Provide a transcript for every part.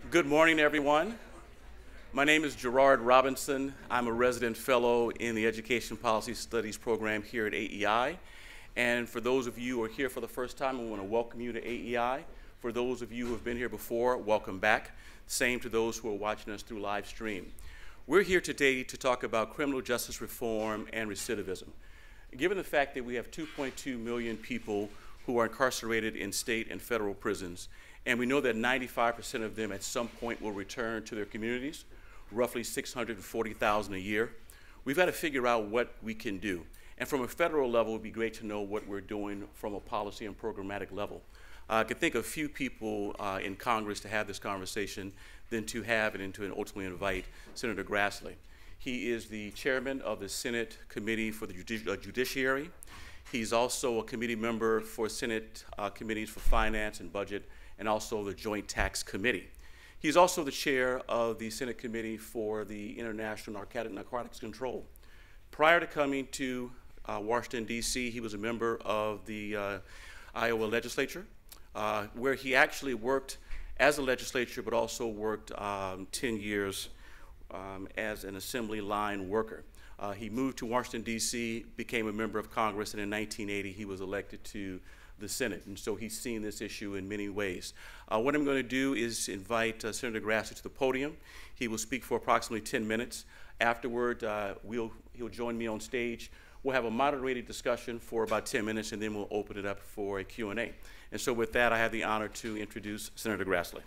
Good morning, everyone. My name is Gerard Robinson. I'm a resident fellow in the Education Policy Studies program here at AEI. And for those of you who are here for the first time, I want to welcome you to AEI. For those of you who have been here before, welcome back. Same to those who are watching us through live stream. We're here today to talk about criminal justice reform and recidivism. Given the fact that we have 2.2 million people who are incarcerated in state and federal prisons, and we know that 95% of them at some point will return to their communities, roughly 640,000 a year. We've got to figure out what we can do. And from a federal level, it would be great to know what we're doing from a policy and programmatic level. I could think of few people in Congress to have this conversation than to have it and to ultimately invite Senator Grassley. He is the chairman of the Senate Committee for the Judiciary. He's also a committee member for Senate Committees for Finance and Budget, and also the Joint Tax Committee. He's also the chair of the Senate Committee for the International Narcotics Control. Prior to coming to Washington, D.C., he was a member of the Iowa legislature, where he actually worked as a legislature, but also worked 10 years as an assembly line worker. He moved to Washington, D.C., became a member of Congress, and in 1980, he was elected to the Senate, and so he's seen this issue in many ways. What I'm going to do is invite Senator Grassley to the podium. He will speak for approximately 10 minutes. Afterward, he'll join me on stage. We'll have a moderated discussion for about 10 minutes, and then we'll open it up for a Q&A. And so with that, I have the honor to introduce Senator Grassley.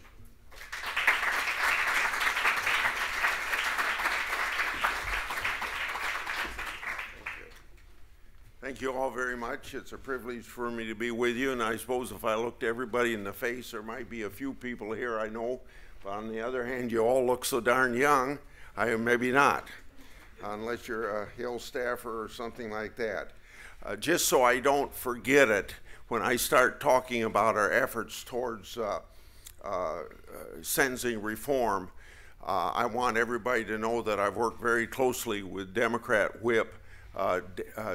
Thank you all very much. It's a privilege for me to be with you, and I suppose if I looked everybody in the face, there might be a few people here I know, but on the other hand, you all look so darn young, maybe not, unless you're a Hill staffer or something like that. Just so I don't forget it, when I start talking about our efforts towards sentencing reform, I want everybody to know that I've worked very closely with Democrat Whip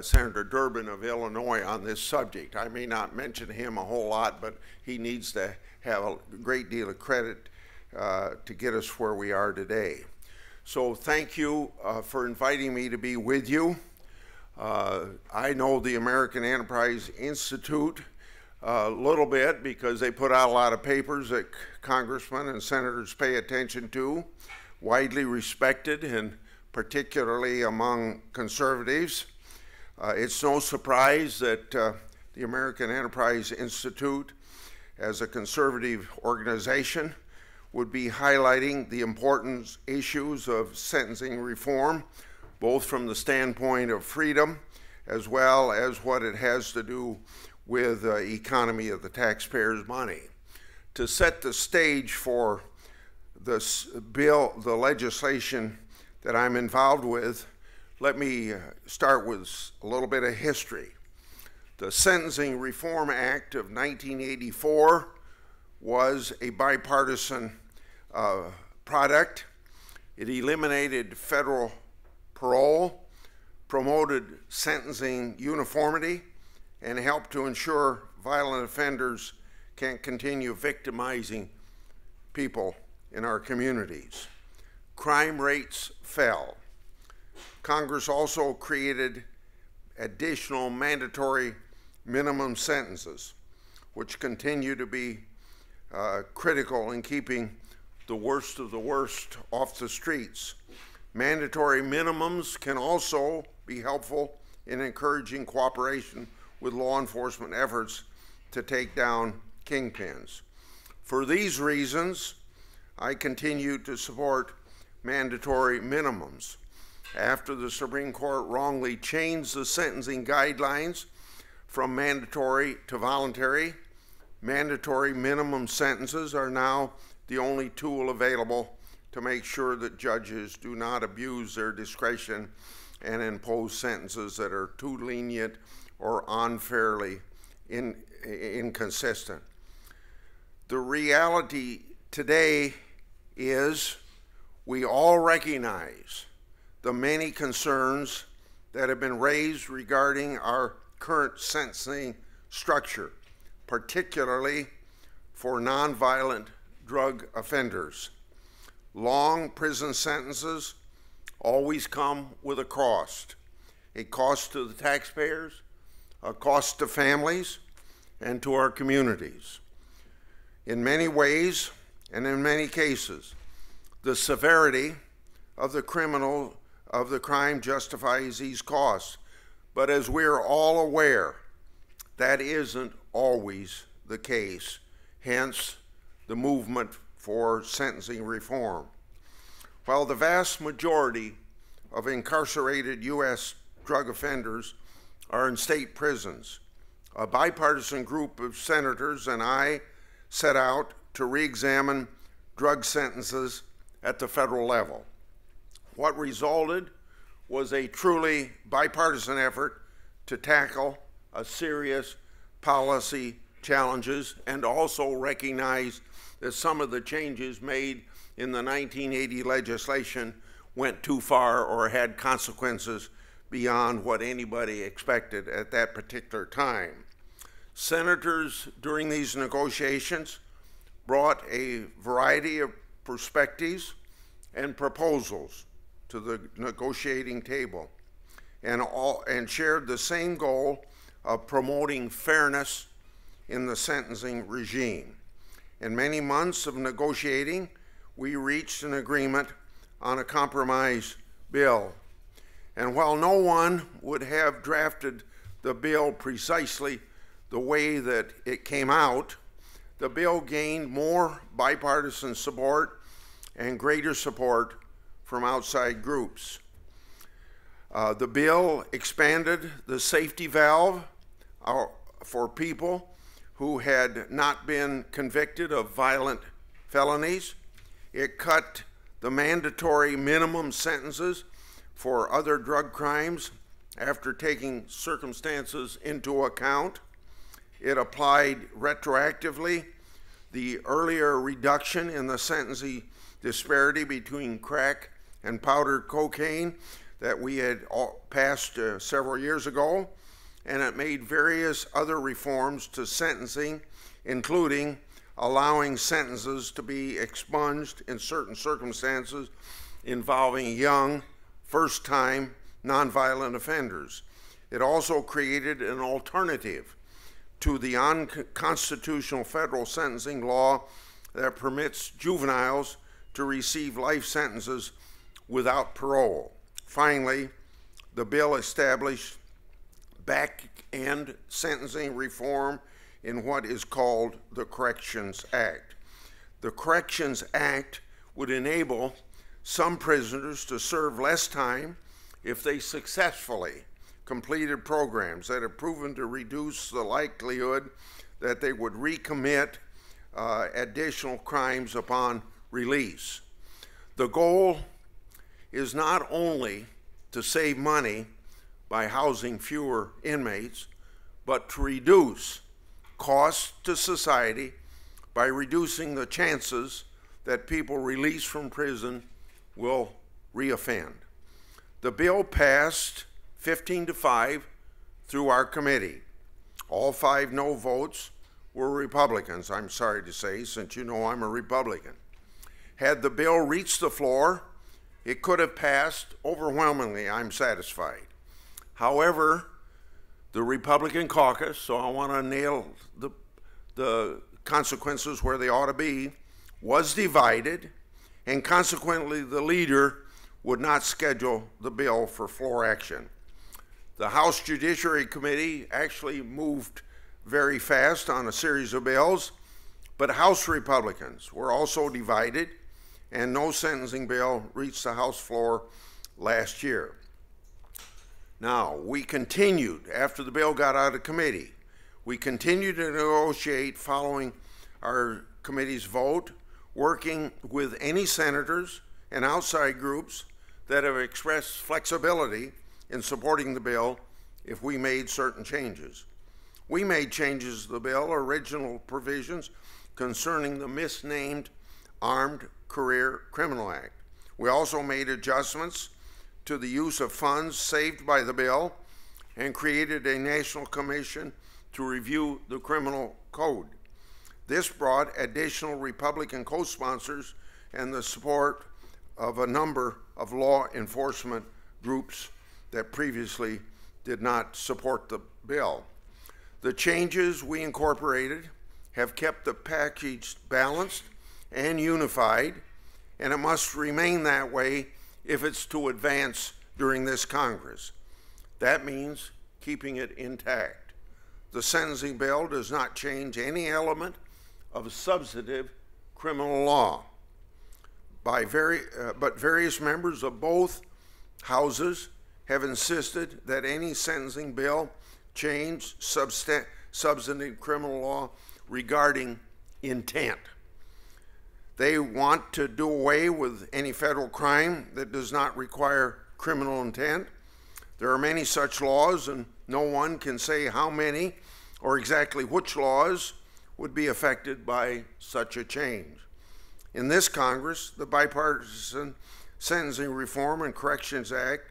Senator Durbin of Illinois on this subject. I may not mention him a whole lot, but he needs to have a great deal of credit to get us where we are today. So thank you for inviting me to be with you. I know the American Enterprise Institute a little bit because they put out a lot of papers that congressmen and senators pay attention to, widely respected, and particularly among conservatives. It's no surprise that the American Enterprise Institute, as a conservative organization, would be highlighting the important issues of sentencing reform, both from the standpoint of freedom, as well as what it has to do with the economy of the taxpayers' money. To set the stage for this bill, the legislation that I'm involved with, let me start with a little bit of history. The Sentencing Reform Act of 1984 was a bipartisan product. It eliminated federal parole, promoted sentencing uniformity, and helped to ensure violent offenders can't continue victimizing people in our communities. Crime rates fell. Congress also created additional mandatory minimum sentences, which continue to be critical in keeping the worst of the worst off the streets. Mandatory minimums can also be helpful in encouraging cooperation with law enforcement efforts to take down kingpins. For these reasons, I continue to support mandatory minimums. After the Supreme Court wrongly changed the sentencing guidelines from mandatory to voluntary, mandatory minimum sentences are now the only tool available to make sure that judges do not abuse their discretion and impose sentences that are too lenient or unfairly inconsistent. The reality today is we all recognize the many concerns that have been raised regarding our current sentencing structure, particularly for nonviolent drug offenders. long prison sentences always come with a cost to the taxpayers, a cost to families, and to our communities. In many ways, and in many cases, the severity of the crime justifies these costs. But as we're all aware, that isn't always the case, hence the movement for sentencing reform. While the vast majority of incarcerated U.S. drug offenders are in state prisons, a bipartisan group of senators and I set out to re-examine drug sentences at the federal level. What resulted was a truly bipartisan effort to tackle a serious policy challenges and also recognize that some of the changes made in the 1980 legislation went too far or had consequences beyond what anybody expected at that particular time. Senators during these negotiations brought a variety of perspectives and proposals to the negotiating table and shared the same goal of promoting fairness in the sentencing regime. In many months of negotiating, we reached an agreement on a compromise bill. And while no one would have drafted the bill precisely the way that it came out, the bill gained more bipartisan support and greater support from outside groups. The bill expanded the safety valve for people who had not been convicted of violent felonies. It cut the mandatory minimum sentences for other drug crimes after taking circumstances into account. It applied retroactively the earlier reduction in the sentencing disparity between crack and powder cocaine that we had passed several years ago, and it made various other reforms to sentencing, including allowing sentences to be expunged in certain circumstances involving young, first-time, nonviolent offenders. It also created an alternative to the unconstitutional federal sentencing law that permits juveniles to receive life sentences without parole. Finally, the bill established back-end sentencing reform in what is called the Corrections Act. The Corrections Act would enable some prisoners to serve less time if they successfully completed programs that have proven to reduce the likelihood that they would recommit additional crimes upon release. The goal is not only to save money by housing fewer inmates, but to reduce costs to society by reducing the chances that people released from prison will reoffend. The bill passed 15-5 through our committee. All 5 no votes were Republicans, I'm sorry to say, since you know I'm a Republican. Had the bill reached the floor, it could have passed overwhelmingly, I'm satisfied. However, the Republican caucus, so I want to nail the consequences where they ought to be, was divided, and consequently the leader would not schedule the bill for floor action. The House Judiciary Committee actually moved very fast on a series of bills, but House Republicans were also divided, and no sentencing bill reached the House floor last year. Now, we continued, after the bill got out of committee, we continued to negotiate following our committee's vote, working with any senators and outside groups that have expressed flexibility in supporting the bill if we made certain changes. We made changes to the bill, original provisions concerning the misnamed Armed Career Criminal Act. We also made adjustments to the use of funds saved by the bill and created a national commission to review the criminal code. This brought additional Republican co-sponsors and the support of a number of law enforcement groups that previously did not support the bill. The changes we incorporated have kept the package balanced and unified, and it must remain that way if it's to advance during this Congress. That means keeping it intact. The sentencing bill does not change any element of substantive criminal law. But various members of both houses have insisted that any sentencing bill change substantive criminal law regarding intent. They want to do away with any federal crime that does not require criminal intent. There are many such laws, and no one can say how many or exactly which laws would be affected by such a change. In this Congress, the Bipartisan Sentencing Reform and Corrections Act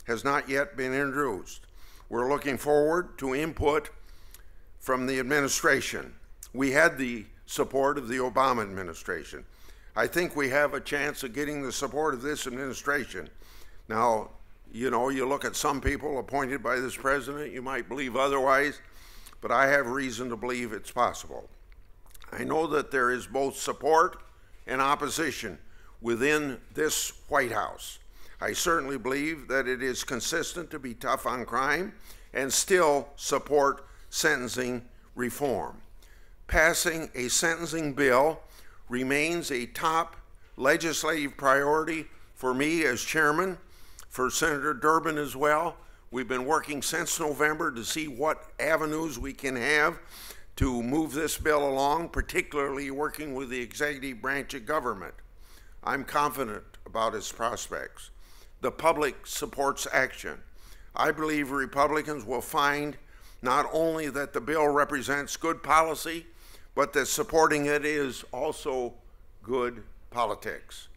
has not yet been introduced. We're looking forward to input from the administration. We had the support of the Obama administration. I think we have a chance of getting the support of this administration. Now, you know, you look at some people appointed by this president, you might believe otherwise, but I have reason to believe it's possible. I know that there is both support and opposition within this White House. I certainly believe that it is consistent to be tough on crime and still support sentencing reform. Passing a sentencing bill remains a top legislative priority for me as chairman, for Senator Durbin as well. We've been working since November to see what avenues we can have to move this bill along, particularly working with the executive branch of government. I'm confident about its prospects. The public supports action. I believe Republicans will find not only that the bill represents good policy, but that supporting it is also good politics.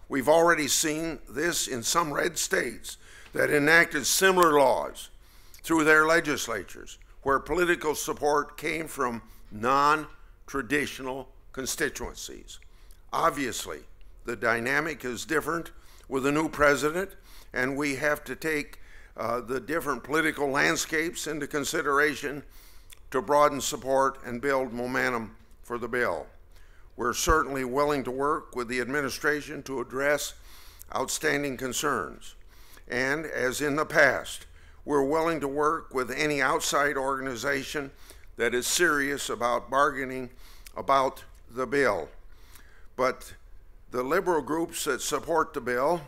We've already seen this in some red states that enacted similar laws through their legislatures, where political support came from non-traditional constituencies. Obviously, the dynamic is different with a new president, and we have to take the different political landscapes into consideration to broaden support and build momentum for the bill. We're certainly willing to work with the administration to address outstanding concerns. And as in the past, we're willing to work with any outside organization that is serious about bargaining about the bill. But the liberal groups that support the bill,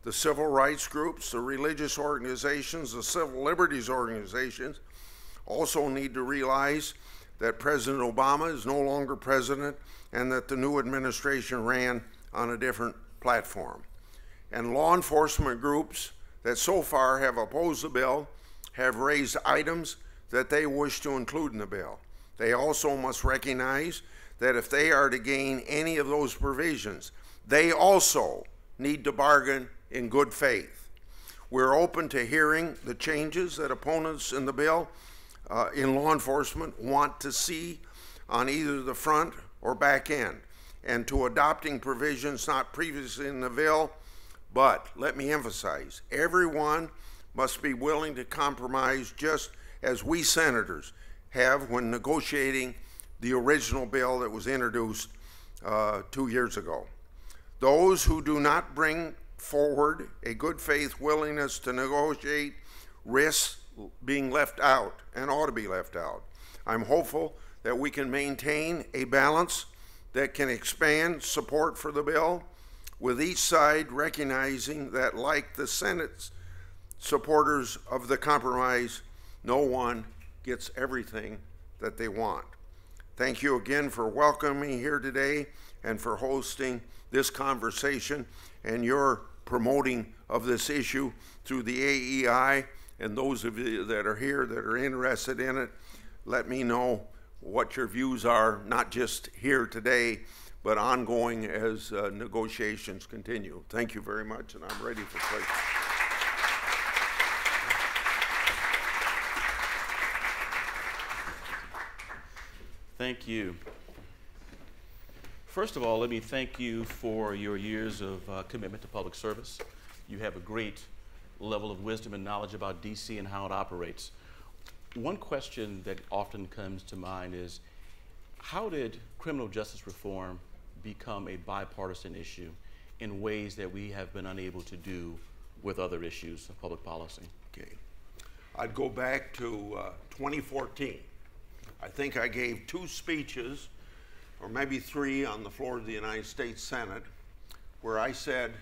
the civil rights groups, the religious organizations, the civil liberties organizations, also need to realize that President Obama is no longer president and that the new administration ran on a different platform. And law enforcement groups that so far have opposed the bill have raised items that they wish to include in the bill. They also must recognize that if they are to gain any of those provisions, they also need to bargain in good faith. We're open to hearing the changes that opponents in the bill in law enforcement want to see on either the front or back end, and to adopting provisions not previously in the bill. But let me emphasize, everyone must be willing to compromise, just as we senators have when negotiating the original bill that was introduced 2 years ago. Those who do not bring forward a good faith willingness to negotiate risk being left out and ought to be left out. I'm hopeful that we can maintain a balance that can expand support for the bill, with each side recognizing that, like the Senate's supporters of the compromise, no one gets everything that they want. Thank you again for welcoming me here today and for hosting this conversation and your promoting of this issue through the AEI. And those of you that are here that are interested in it, let me know what your views are, not just here today, but ongoing as negotiations continue. Thank you very much, and I'm ready for questions. Thank you. First of all, let me thank you for your years of commitment to public service. You have a great level of wisdom and knowledge about DC and how it operates. One question that often comes to mind is, how did criminal justice reform become a bipartisan issue in ways that we have been unable to do with other issues of public policy? Okay. I'd go back to 2014. I think I gave 2 speeches, or maybe 3, on the floor of the United States Senate, where I said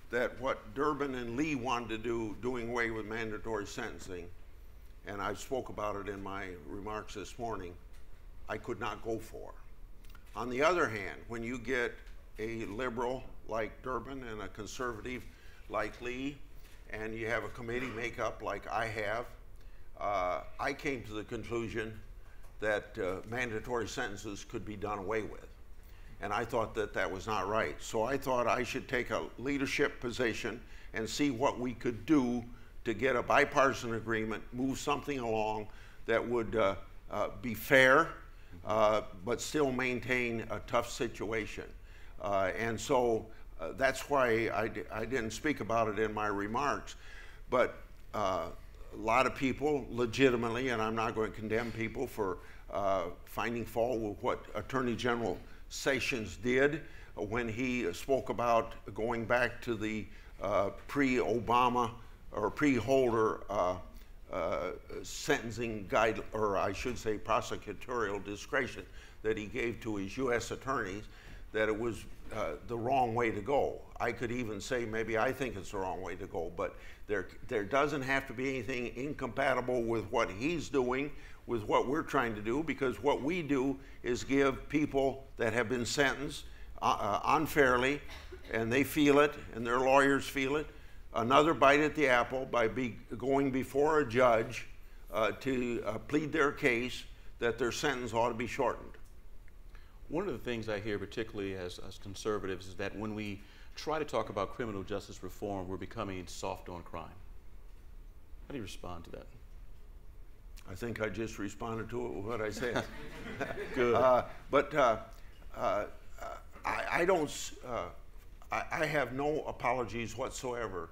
that what Durbin and Lee wanted to do, doing away with mandatory sentencing, and I spoke about it in my remarks this morning, I could not go for. On the other hand, when you get a liberal like Durbin and a conservative like Lee, and you have a committee makeup like I have, I came to the conclusion that mandatory sentences could be done away with. And I thought that that was not right. So I thought I should take a leadership position and see what we could do to get a bipartisan agreement, move something along that would be fair, but still maintain a tough situation. And so that's why I didn't speak about it in my remarks. But a lot of people legitimately, and I'm not going to condemn people for finding fault with what Attorney General Sessions did when he spoke about going back to the pre-Obama or pre-Holder sentencing guide, or I should say prosecutorial discretion that he gave to his U.S. attorneys, that it was the wrong way to go. I could even say maybe I think it's the wrong way to go, but there doesn't have to be anything incompatible with what he's doing with what we're trying to do, because what we do is give people that have been sentenced unfairly, and they feel it, and their lawyers feel it, another bite at the apple by going before a judge to plead their case that their sentence ought to be shortened. One of the things I hear, particularly as conservatives, is that when we try to talk about criminal justice reform, we're becoming soft on crime. How do you respond to that? I think I just responded to it with what I said. Good. I have no apologies whatsoever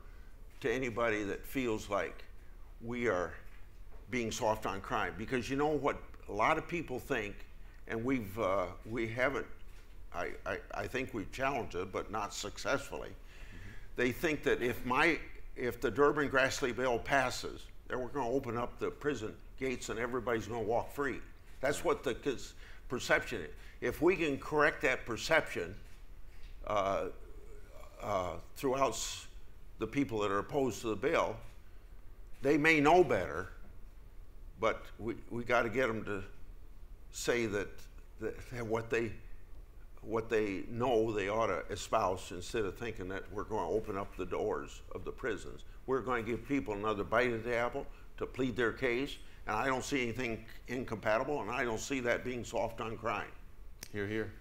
to anybody that feels like we are being soft on crime, because you know what a lot of people think, and we haven't, I think we've challenged it, but not successfully. Mm-hmm. They think that if the Durbin-Grassley bill passes, that we're going to open up the prison gates and everybody's going to walk free. That's what the perception is. If we can correct that perception throughout the people that are opposed to the bill, they may know better, but we got to get them to say that what they know they ought to espouse, instead of thinking that we're going to open up the doors of the prisons. We're going to give people another bite at the apple to plead their case, and I don't see anything incompatible, and I don't see that being soft on crime. Hear, hear.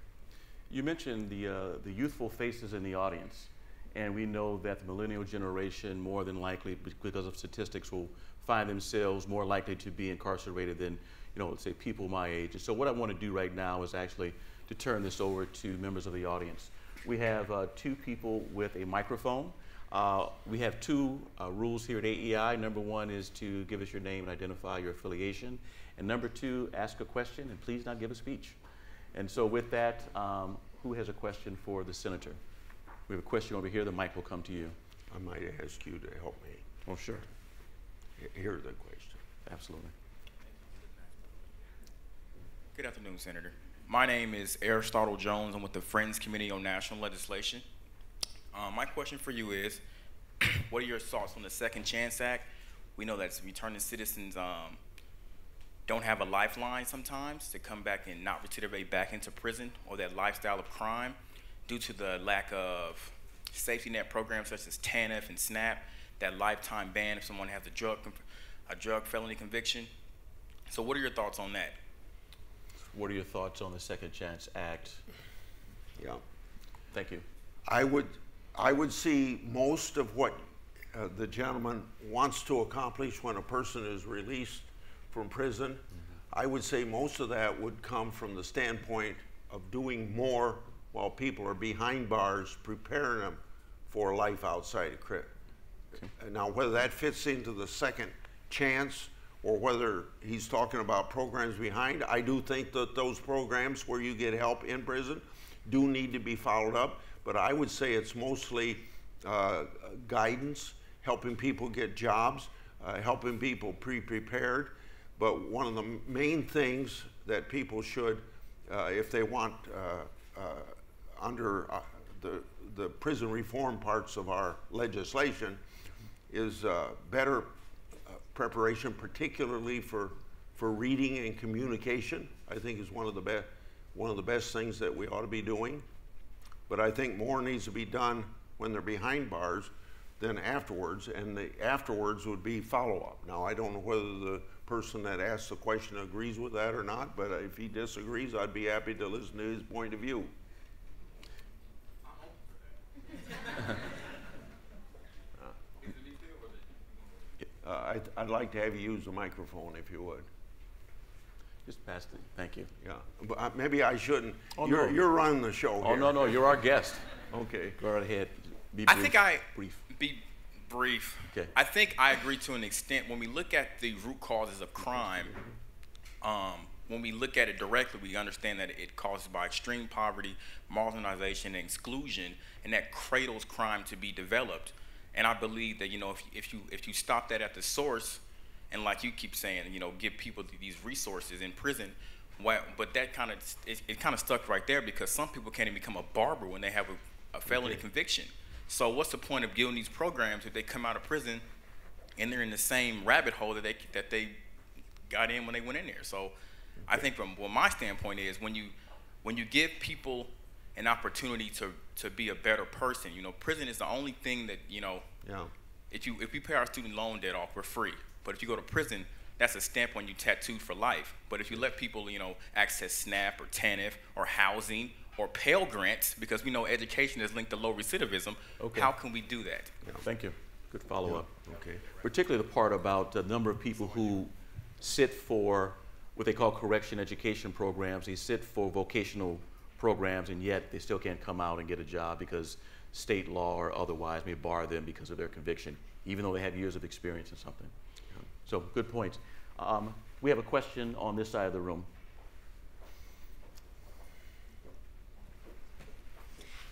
You mentioned the youthful faces in the audience, and we know that the millennial generation, more than likely, because of statistics, will find themselves more likely to be incarcerated than, let's say, people my age. And so what I want to do right now is actually to turn this over to members of the audience. We have 2 people with a microphone. We have 2 rules here at AEI. Number 1 is to give us your name and identify your affiliation. And number 2, ask a question, and please not give a speech. And so with that, who has a question for the senator? We have a question over here. The mic will come to you. I might ask you to help me. Oh, sure. Here's the question. Absolutely. Good afternoon, Senator. My name is Aristotle Jones. I'm with the Friends Committee on National Legislation. My question for you is, what are your thoughts on the Second Chance Act? We know that returning citizens don't have a lifeline sometimes to come back and not recidivate back into prison or that lifestyle of crime due to the lack of safety net programs such as TANF and SNAP, that lifetime ban if someone has a drug felony conviction. So what are your thoughts on that? What are your thoughts on the Second Chance Act? Yeah. Thank you. I would see most of what the gentleman wants to accomplish when a person is released from prison. Mm-hmm. I would say most of that would come from the standpoint of doing more while people are behind bars, preparing them for life outside of crib. Okay. Now, whether that fits into the second chance or whether he's talking about programs behind, I do think that those programs where you get help in prison do need to be followed up, but I would say it's mostly guidance, helping people get jobs, helping people pre-prepared. But one of the main things that people should, if they want under the prison reform parts of our legislation, is better preparation, particularly for reading and communication. I think is one of the best things that we ought to be doing. But I think more needs to be done when they're behind bars than afterwards, and the afterwards would be follow-up. Now, I don't know whether the person that asked the question agrees with that or not, but if he disagrees, I'd be happy to listen to his point of view. I'd like to have you use the microphone if you would. Just pass it. Thank you. Yeah, but maybe I shouldn't. Oh, you're running the show here. Oh, no, you're our guest. Okay. Go right ahead. Be brief. Okay. I think I agree to an extent. When we look at the root causes of crime, when we look at it directly, we understand that it causes by extreme poverty, marginalization, and exclusion, and that cradles crime to be developed. And I believe that, you know, if you stop that at the source, and like you keep saying, you know, give people these resources in prison, but that kind of it kind of stuck right there, because some people can't even become a barber when they have a felony conviction. So what's the point of giving these programs if they come out of prison and they're in the same rabbit hole that they got in when they went in there? So I think from what my standpoint is, when you give people an opportunity to be a better person, you know, prison is the only thing that, you know, if we pay our student loan debt off, we're free. But if you go to prison, that's a stamp on you tattooed for life. But if you let people, you know, access SNAP or TANF or housing or Pell Grants, because we know education is linked to low recidivism, how can we do that? Yeah, thank you. Good follow-up. Yeah. Okay. Particularly the part about the number of people who sit for what they call correction education programs. They sit for vocational programs, and yet they still can't come out and get a job because state law or otherwise may bar them because of their conviction, even though they have years of experience in something. So good points. We have a question on this side of the room.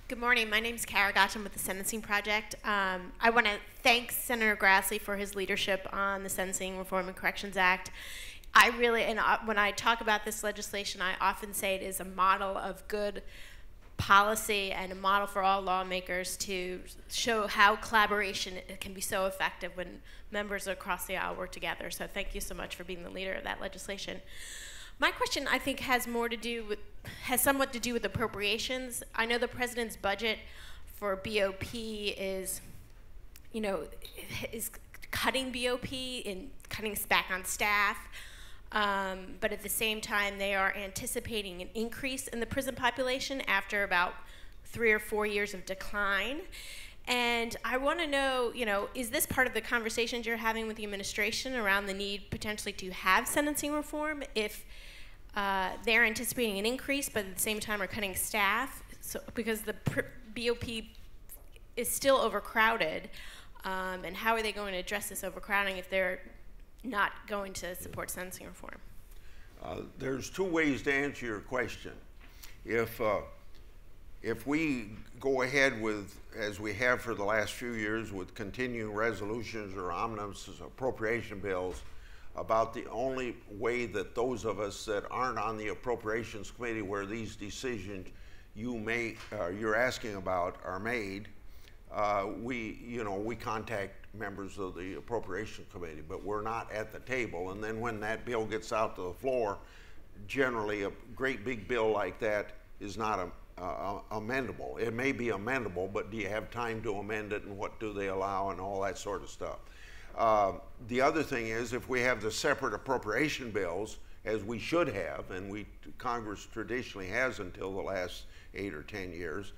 Good morning. My name is Kara Gotch. I'm with the Sentencing Project. I want to thank Senator Grassley for his leadership on the Sentencing Reform and Corrections Act. When I talk about this legislation, I often say it is a model of good policy and a model for all lawmakers to show how collaboration can be so effective when members across the aisle work together. So thank you so much for being the leader of that legislation. My question, I think, has somewhat to do with appropriations. I know the president's budget for BOP is cutting BOP and cutting back on staff. But at the same time, they are anticipating an increase in the prison population after about 3 or 4 years of decline. And I want to know, is this part of the conversations you're having with the administration around the need potentially to have sentencing reform if they're anticipating an increase, but at the same time are cutting staff? So, because the BOP is still overcrowded, and how are they going to address this overcrowding if they're not going to support sentencing reform? There's 2 ways to answer your question. If we go ahead with, as we have for the last few years, with continuing resolutions or omnibus appropriation bills, about the only way that those of us that aren't on the Appropriations Committee where these decisions you're asking about are made, we contact members of the Appropriations Committee, but we're not at the table. And then when that bill gets out to the floor, generally a great big bill like that is not amendable. It may be amendable, but do you have time to amend it, and what do they allow, and all that sort of stuff. The other thing is, if we have the separate appropriation bills, as we should have, and Congress traditionally has until the last 8 or 10 years,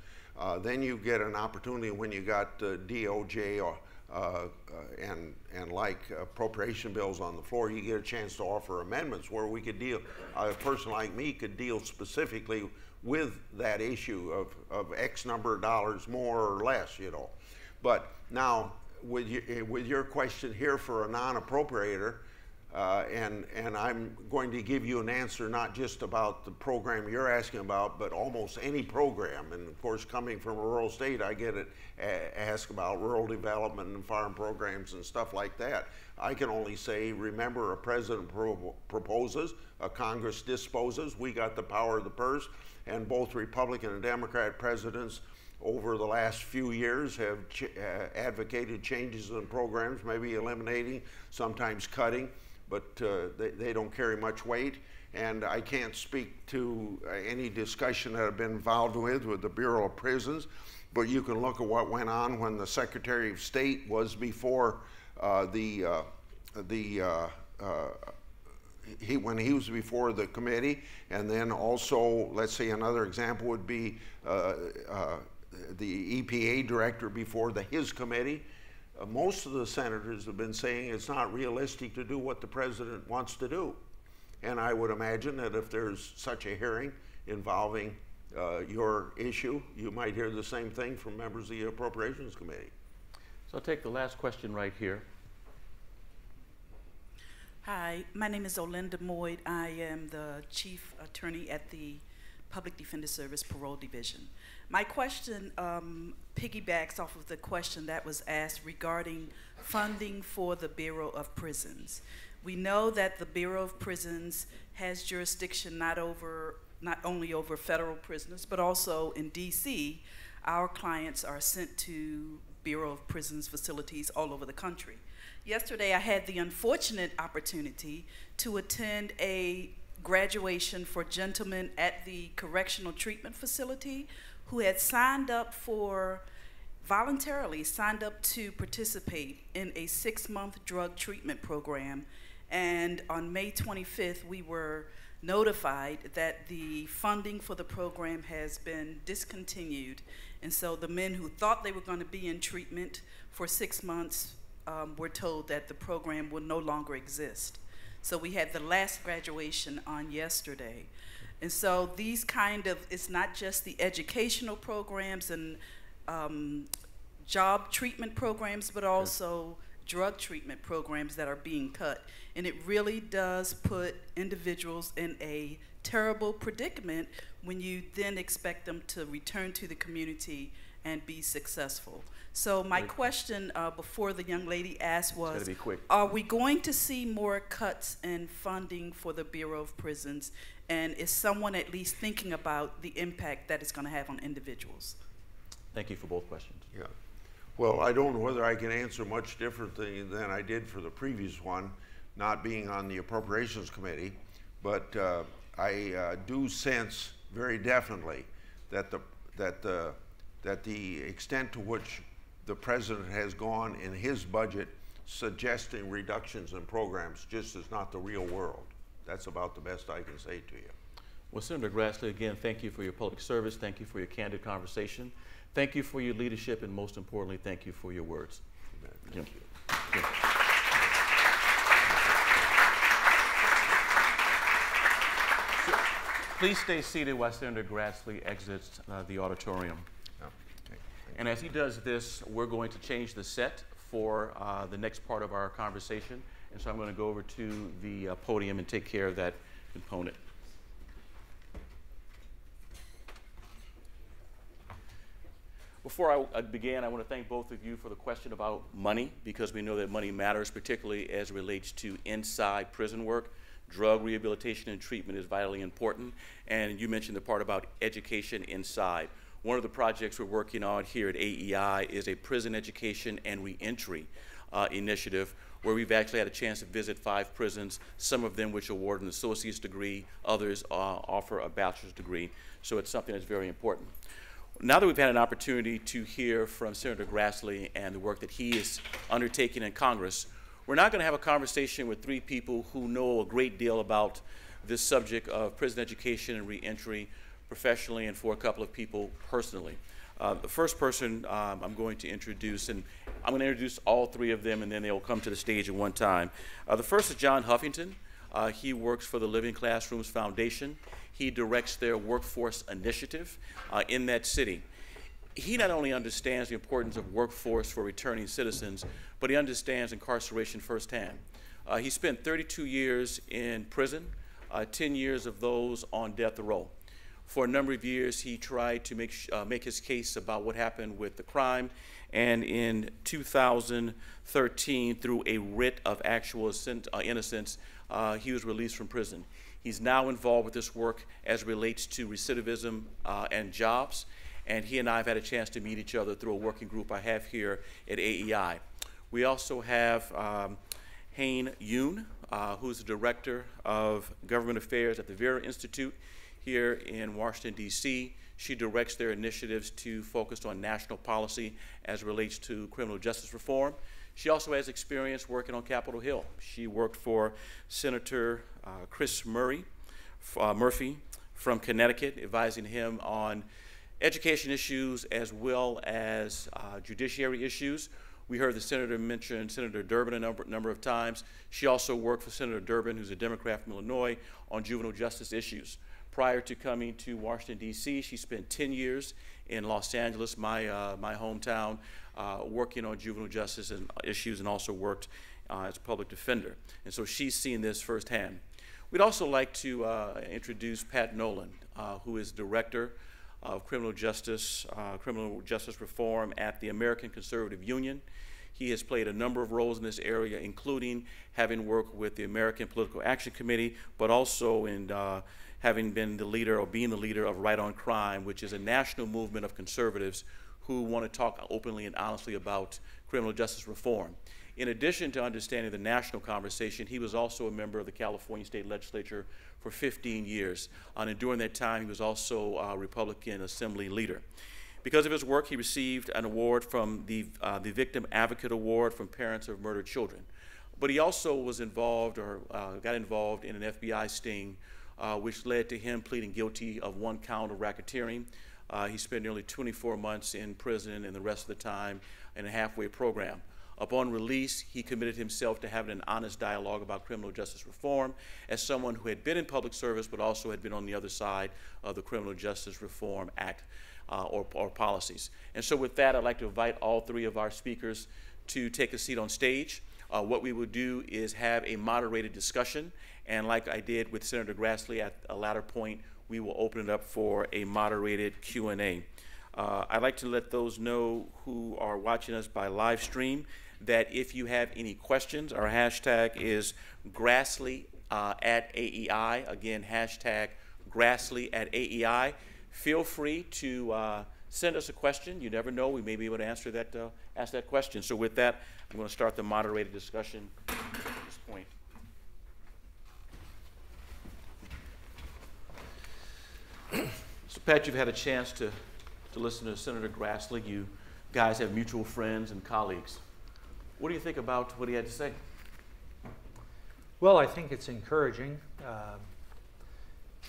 then you get an opportunity when you got DOJ or and like appropriation bills on the floor, you get a chance to offer amendments where we could deal, a person like me could deal specifically with that issue of X number of dollars more or less, you know. But now, with your question here for a non-appropriator, and I'm going to give you an answer not just about the program you're asking about, but almost any program. And of course, coming from a rural state, I get it asked about rural development and farm programs and stuff like that. I can only say, remember, a president proposes, a Congress disposes. We got the power of the purse, and both Republican and Democrat presidents over the last few years have advocated changes in programs, maybe eliminating, sometimes cutting, but they don't carry much weight. And I can't speak to any discussion that I've been involved with the Bureau of Prisons, but you can look at what went on when the Secretary of State was before when he was before the committee, and then also, let's say another example would be the EPA director before his committee. Most of the senators have been saying it's not realistic to do what the president wants to do. And I would imagine that if there's such a hearing involving your issue, you might hear the same thing from members of the Appropriations Committee. So I'll take the last question right here. Hi, my name is Olinda Moyd. I am the Chief Attorney at the Public Defender Service Parole Division. My question piggybacks off of the question that was asked regarding funding for the Bureau of Prisons. We know that the Bureau of Prisons has jurisdiction not only over federal prisoners, but also in DC. Our clients are sent to Bureau of Prisons facilities all over the country. Yesterday, I had the unfortunate opportunity to attend a graduation for gentlemen at the Correctional Treatment Facility who had voluntarily signed up to participate in a 6-month drug treatment program. And on May 25th, we were notified that the funding for the program has been discontinued. And so the men who thought they were going to be in treatment for 6 months were told that the program will no longer exist. So we had the last graduation on yesterday. And so these it's not just the educational programs and job treatment programs, but also drug treatment programs that are being cut. And it really does put individuals in a terrible predicament when you then expect them to return to the community and be successful. So my question before the young lady asked was, are we going to see more cuts in funding for the Bureau of Prisons? And is someone at least thinking about the impact that it's going to have on individuals? Thank you for both questions. Yeah. Well, I don't know whether I can answer much differently than I did for the previous one, not being on the Appropriations Committee, but I do sense very definitely that the extent to which the president has gone in his budget suggesting reductions in programs just is not the real world. That's about the best I can say to you. Well, Senator Grassley, again, thank you for your public service. Thank you for your candid conversation. Thank you for your leadership, and most importantly, thank you for your words. Thank you. Yeah. So, please stay seated while Senator Grassley exits the auditorium. And as he does this, we're going to change the set for the next part of our conversation. And so I'm going to go over to the podium and take care of that component. Before I begin, I want to thank both of you for the question about money, because we know that money matters, particularly as it relates to inside prison work. Drug rehabilitation and treatment is vitally important. And you mentioned the part about education inside. One of the projects we're working on here at AEI is a prison education and reentry initiative, where we've actually had a chance to visit 5 prisons, some of them which award an associate's degree, others offer a bachelor's degree. So it's something that's very important. Now that we've had an opportunity to hear from Senator Grassley and the work that he is undertaking in Congress, we're now going to have a conversation with 3 people who know a great deal about this subject of prison education and reentry professionally, and for a couple of people personally. The first person I'm going to introduce, and I'm going to introduce all three of them, and then they'll come to the stage at one time. The first is John Huffington. He works for the Living Classrooms Foundation. He directs their workforce initiative in that city. He not only understands the importance of workforce for returning citizens, but he understands incarceration firsthand. He spent 32 years in prison, 10 years of those on death row. For a number of years, he tried to make his case about what happened with the crime, and in 2013, through a writ of actual innocence, he was released from prison. He's now involved with this work as it relates to recidivism and jobs, and he and I have had a chance to meet each other through a working group I have here at AEI. We also have Hain Yoon, who's the Director of Government Affairs at the Vera Institute here in Washington, D.C. She directs their initiatives to focus on national policy as it relates to criminal justice reform. She also has experience working on Capitol Hill. She worked for Senator Chris Murphy from Connecticut, advising him on education issues as well as judiciary issues. We heard the senator mention Senator Durbin a number of times. She also worked for Senator Durbin, who's a Democrat from Illinois, on juvenile justice issues. Prior to coming to Washington, D.C., she spent 10 years in Los Angeles, my hometown, working on juvenile justice and issues, and also worked as a public defender. And so she's seen this firsthand. We'd also like to introduce Pat Nolan, who is Director of criminal justice reform at the American Conservative Union. He has played a number of roles in this area, including having worked with the American Political Action Committee, but also in having been the leader or being the leader of Right on Crime, which is a national movement of conservatives who want to talk openly and honestly about criminal justice reform. In addition to understanding the national conversation, he was also a member of the California State Legislature for 15 years. And during that time, he was also a Republican Assembly leader. Because of his work, he received an award from the Victim Advocate Award from Parents of Murdered Children. But he also was involved, or got involved in an FBI sting, which led to him pleading guilty of 1 count of racketeering. He spent nearly 24 months in prison and the rest of the time in a halfway program. Upon release, he committed himself to having an honest dialogue about criminal justice reform as someone who had been in public service but also had been on the other side of the Criminal Justice Reform Act or policies. And so with that, I'd like to invite all three of our speakers to take a seat on stage. What we will do is have a moderated discussion, and like I did with Senator Grassley at a latter point, we will open it up for a moderated Q&A. I'd like to let those know who are watching us by live stream that if you have any questions, our hashtag is Grassley at AEI. Again, hashtag Grassley at AEI. Feel free to send us a question. You never know, we may be able to answer that, ask that question. So with that, I'm going to start the moderated discussion at this point. So Pat, you've had a chance to listen to Senator Grassley. You guys have mutual friends and colleagues. What do you think about what he had to say? Well, I think it's encouraging.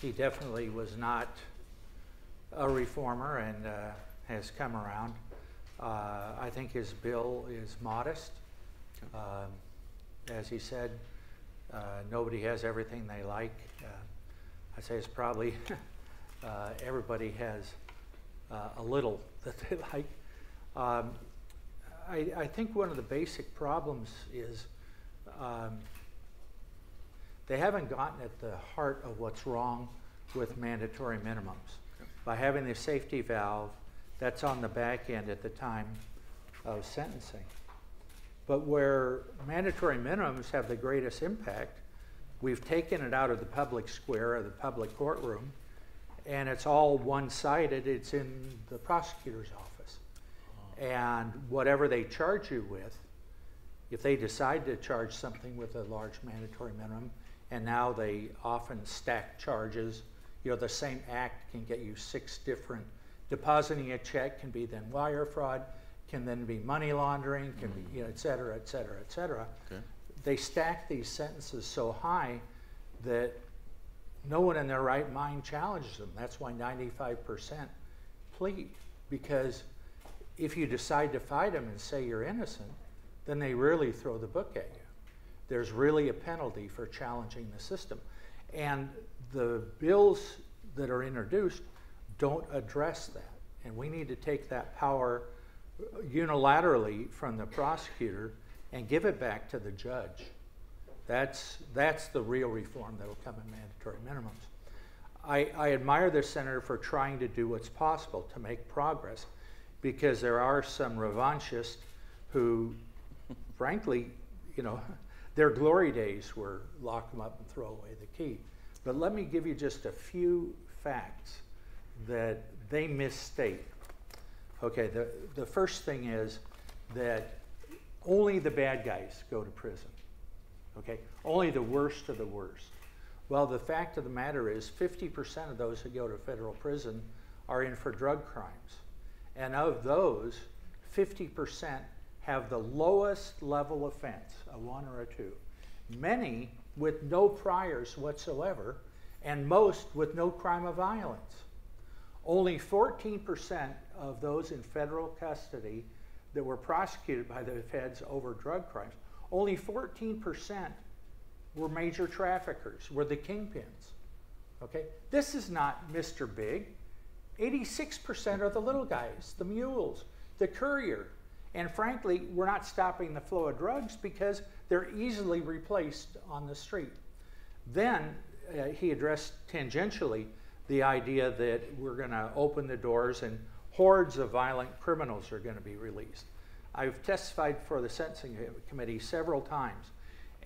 He definitely was not a reformer and has come around. I think his bill is modest. As he said, nobody has everything they like. I'd say it's probably everybody has a little that they like. I think one of the basic problems is they haven't gotten at the heart of what's wrong with mandatory minimums. By having the safety valve, that's on the back end at the time of sentencing. But where mandatory minimums have the greatest impact, we've taken it out of the public square, of the public courtroom, and it's all one-sided. It's in the prosecutor's office. And whatever they charge you with, if they decide to charge something with a large mandatory minimum, and now they often stack charges, you know, the same act can get you 6 different, depositing a check can be then wire fraud, can then be money laundering, can be, you know, et cetera, et cetera, et cetera. Okay. They stack these sentences so high that no one in their right mind challenges them. That's why 95% plead. because if you decide to fight them and say you're innocent, then they really throw the book at you. There's really a penalty for challenging the system. And the bills that are introduced don't address that. And we need to take that power unilaterally from the prosecutor and give it back to the judge. That's the real reform that will come in mandatory minimums. I admire the senator for trying to do what's possible to make progress, because there are some revanchists who, frankly, you know, their glory days were lock them up and throw away the key. But let me give you just a few facts that they misstate. Okay, the first thing is that only the bad guys go to prison. Okay, only the worst of the worst. Well, the fact of the matter is 50% of those who go to federal prison are in for drug crimes. And of those, 50% have the lowest level offense, a 1 or a 2. Many with no priors whatsoever, and most with no crime of violence. Only 14% of those in federal custody that were prosecuted by the feds over drug crimes, only 14% were major traffickers, were the kingpins. Okay? This is not Mr. Big. 86% are the little guys, the mules, the courier. And frankly, we're not stopping the flow of drugs because they're easily replaced on the street. Then he addressed tangentially the idea that we're going to open the doors and hordes of violent criminals are going to be released. I've testified for the Sentencing Committee several times,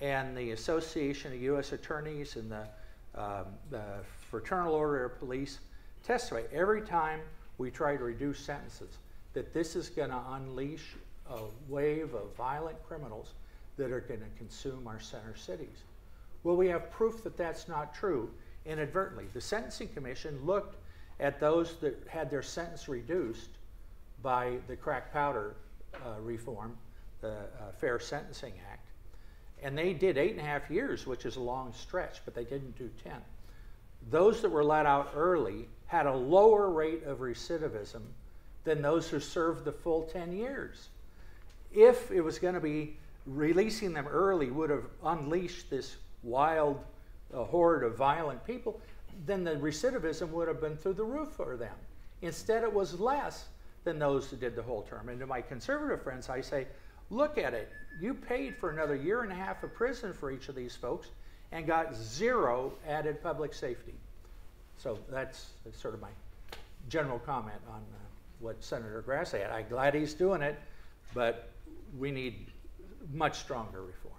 and the Association of U.S. Attorneys and the Fraternal Order of Police testify every time we try to reduce sentences that this is going to unleash a wave of violent criminals that are going to consume our center cities. Well, we have proof that that's not true inadvertently. The Sentencing Commission looked at those that had their sentence reduced by the crack powder reform, the Fair Sentencing Act, and they did 8.5 years, which is a long stretch, but they didn't do 10. Those that were let out early had a lower rate of recidivism than those who served the full 10 years. If it was going to be releasing them early would have unleashed this wild horde of violent people, then the recidivism would have been through the roof for them. Instead, it was less than those who did the whole term. And to my conservative friends, I say, look at it. You paid for another 1.5 years of prison for each of these folks and got 0 added public safety. So that's sort of my general comment on what Senator Grassley had. I'm glad he's doing it, but we need much stronger reform.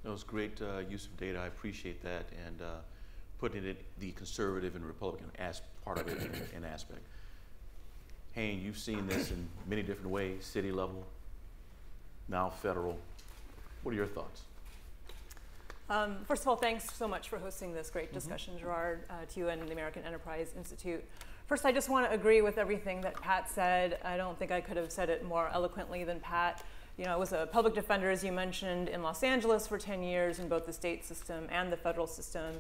That was great use of data. I appreciate that, and putting it the conservative and Republican as part of it in aspect. Hayne, you've seen this in many different ways, city level, now federal. What are your thoughts? First of all, thanks so much for hosting this great discussion, Gerard, to you and the American Enterprise Institute. First, I just want to agree with everything that Pat said. I don't think I could have said it more eloquently than Pat. You know, I was a public defender, as you mentioned, in Los Angeles for 10 years in both the state system and the federal system.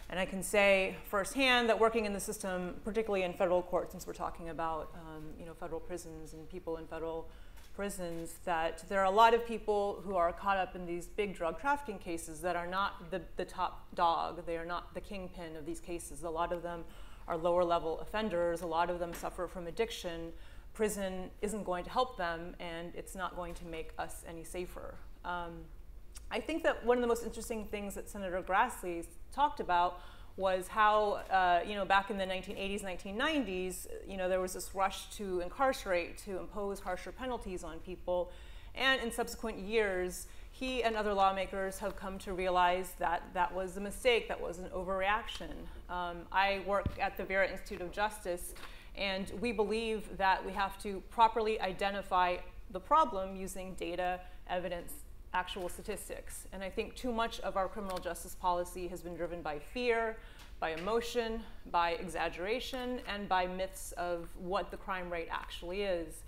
And I can say firsthand that working in the system, particularly in federal court, since we're talking about you know, federal prisons and people in federal prisons, that there are a lot of people who are caught up in these big drug trafficking cases that are not the top dog. They are not the kingpin of these cases. A lot of them are lower level offenders. A lot of them suffer from addiction. Prison isn't going to help them, and it's not going to make us any safer. I think that one of the most interesting things that Senator Grassley talked about was how, you know, back in the 1980s, 1990s, you know, there was this rush to incarcerate, to impose harsher penalties on people. And in subsequent years, he and other lawmakers have come to realize that that was a mistake, that was an overreaction. I work at the Vera Institute of Justice, and we believe that we have to properly identify the problem using data, evidence, actual statistics. And I think too much of our criminal justice policy has been driven by fear, by emotion, by exaggeration, and by myths of what the crime rate actually is.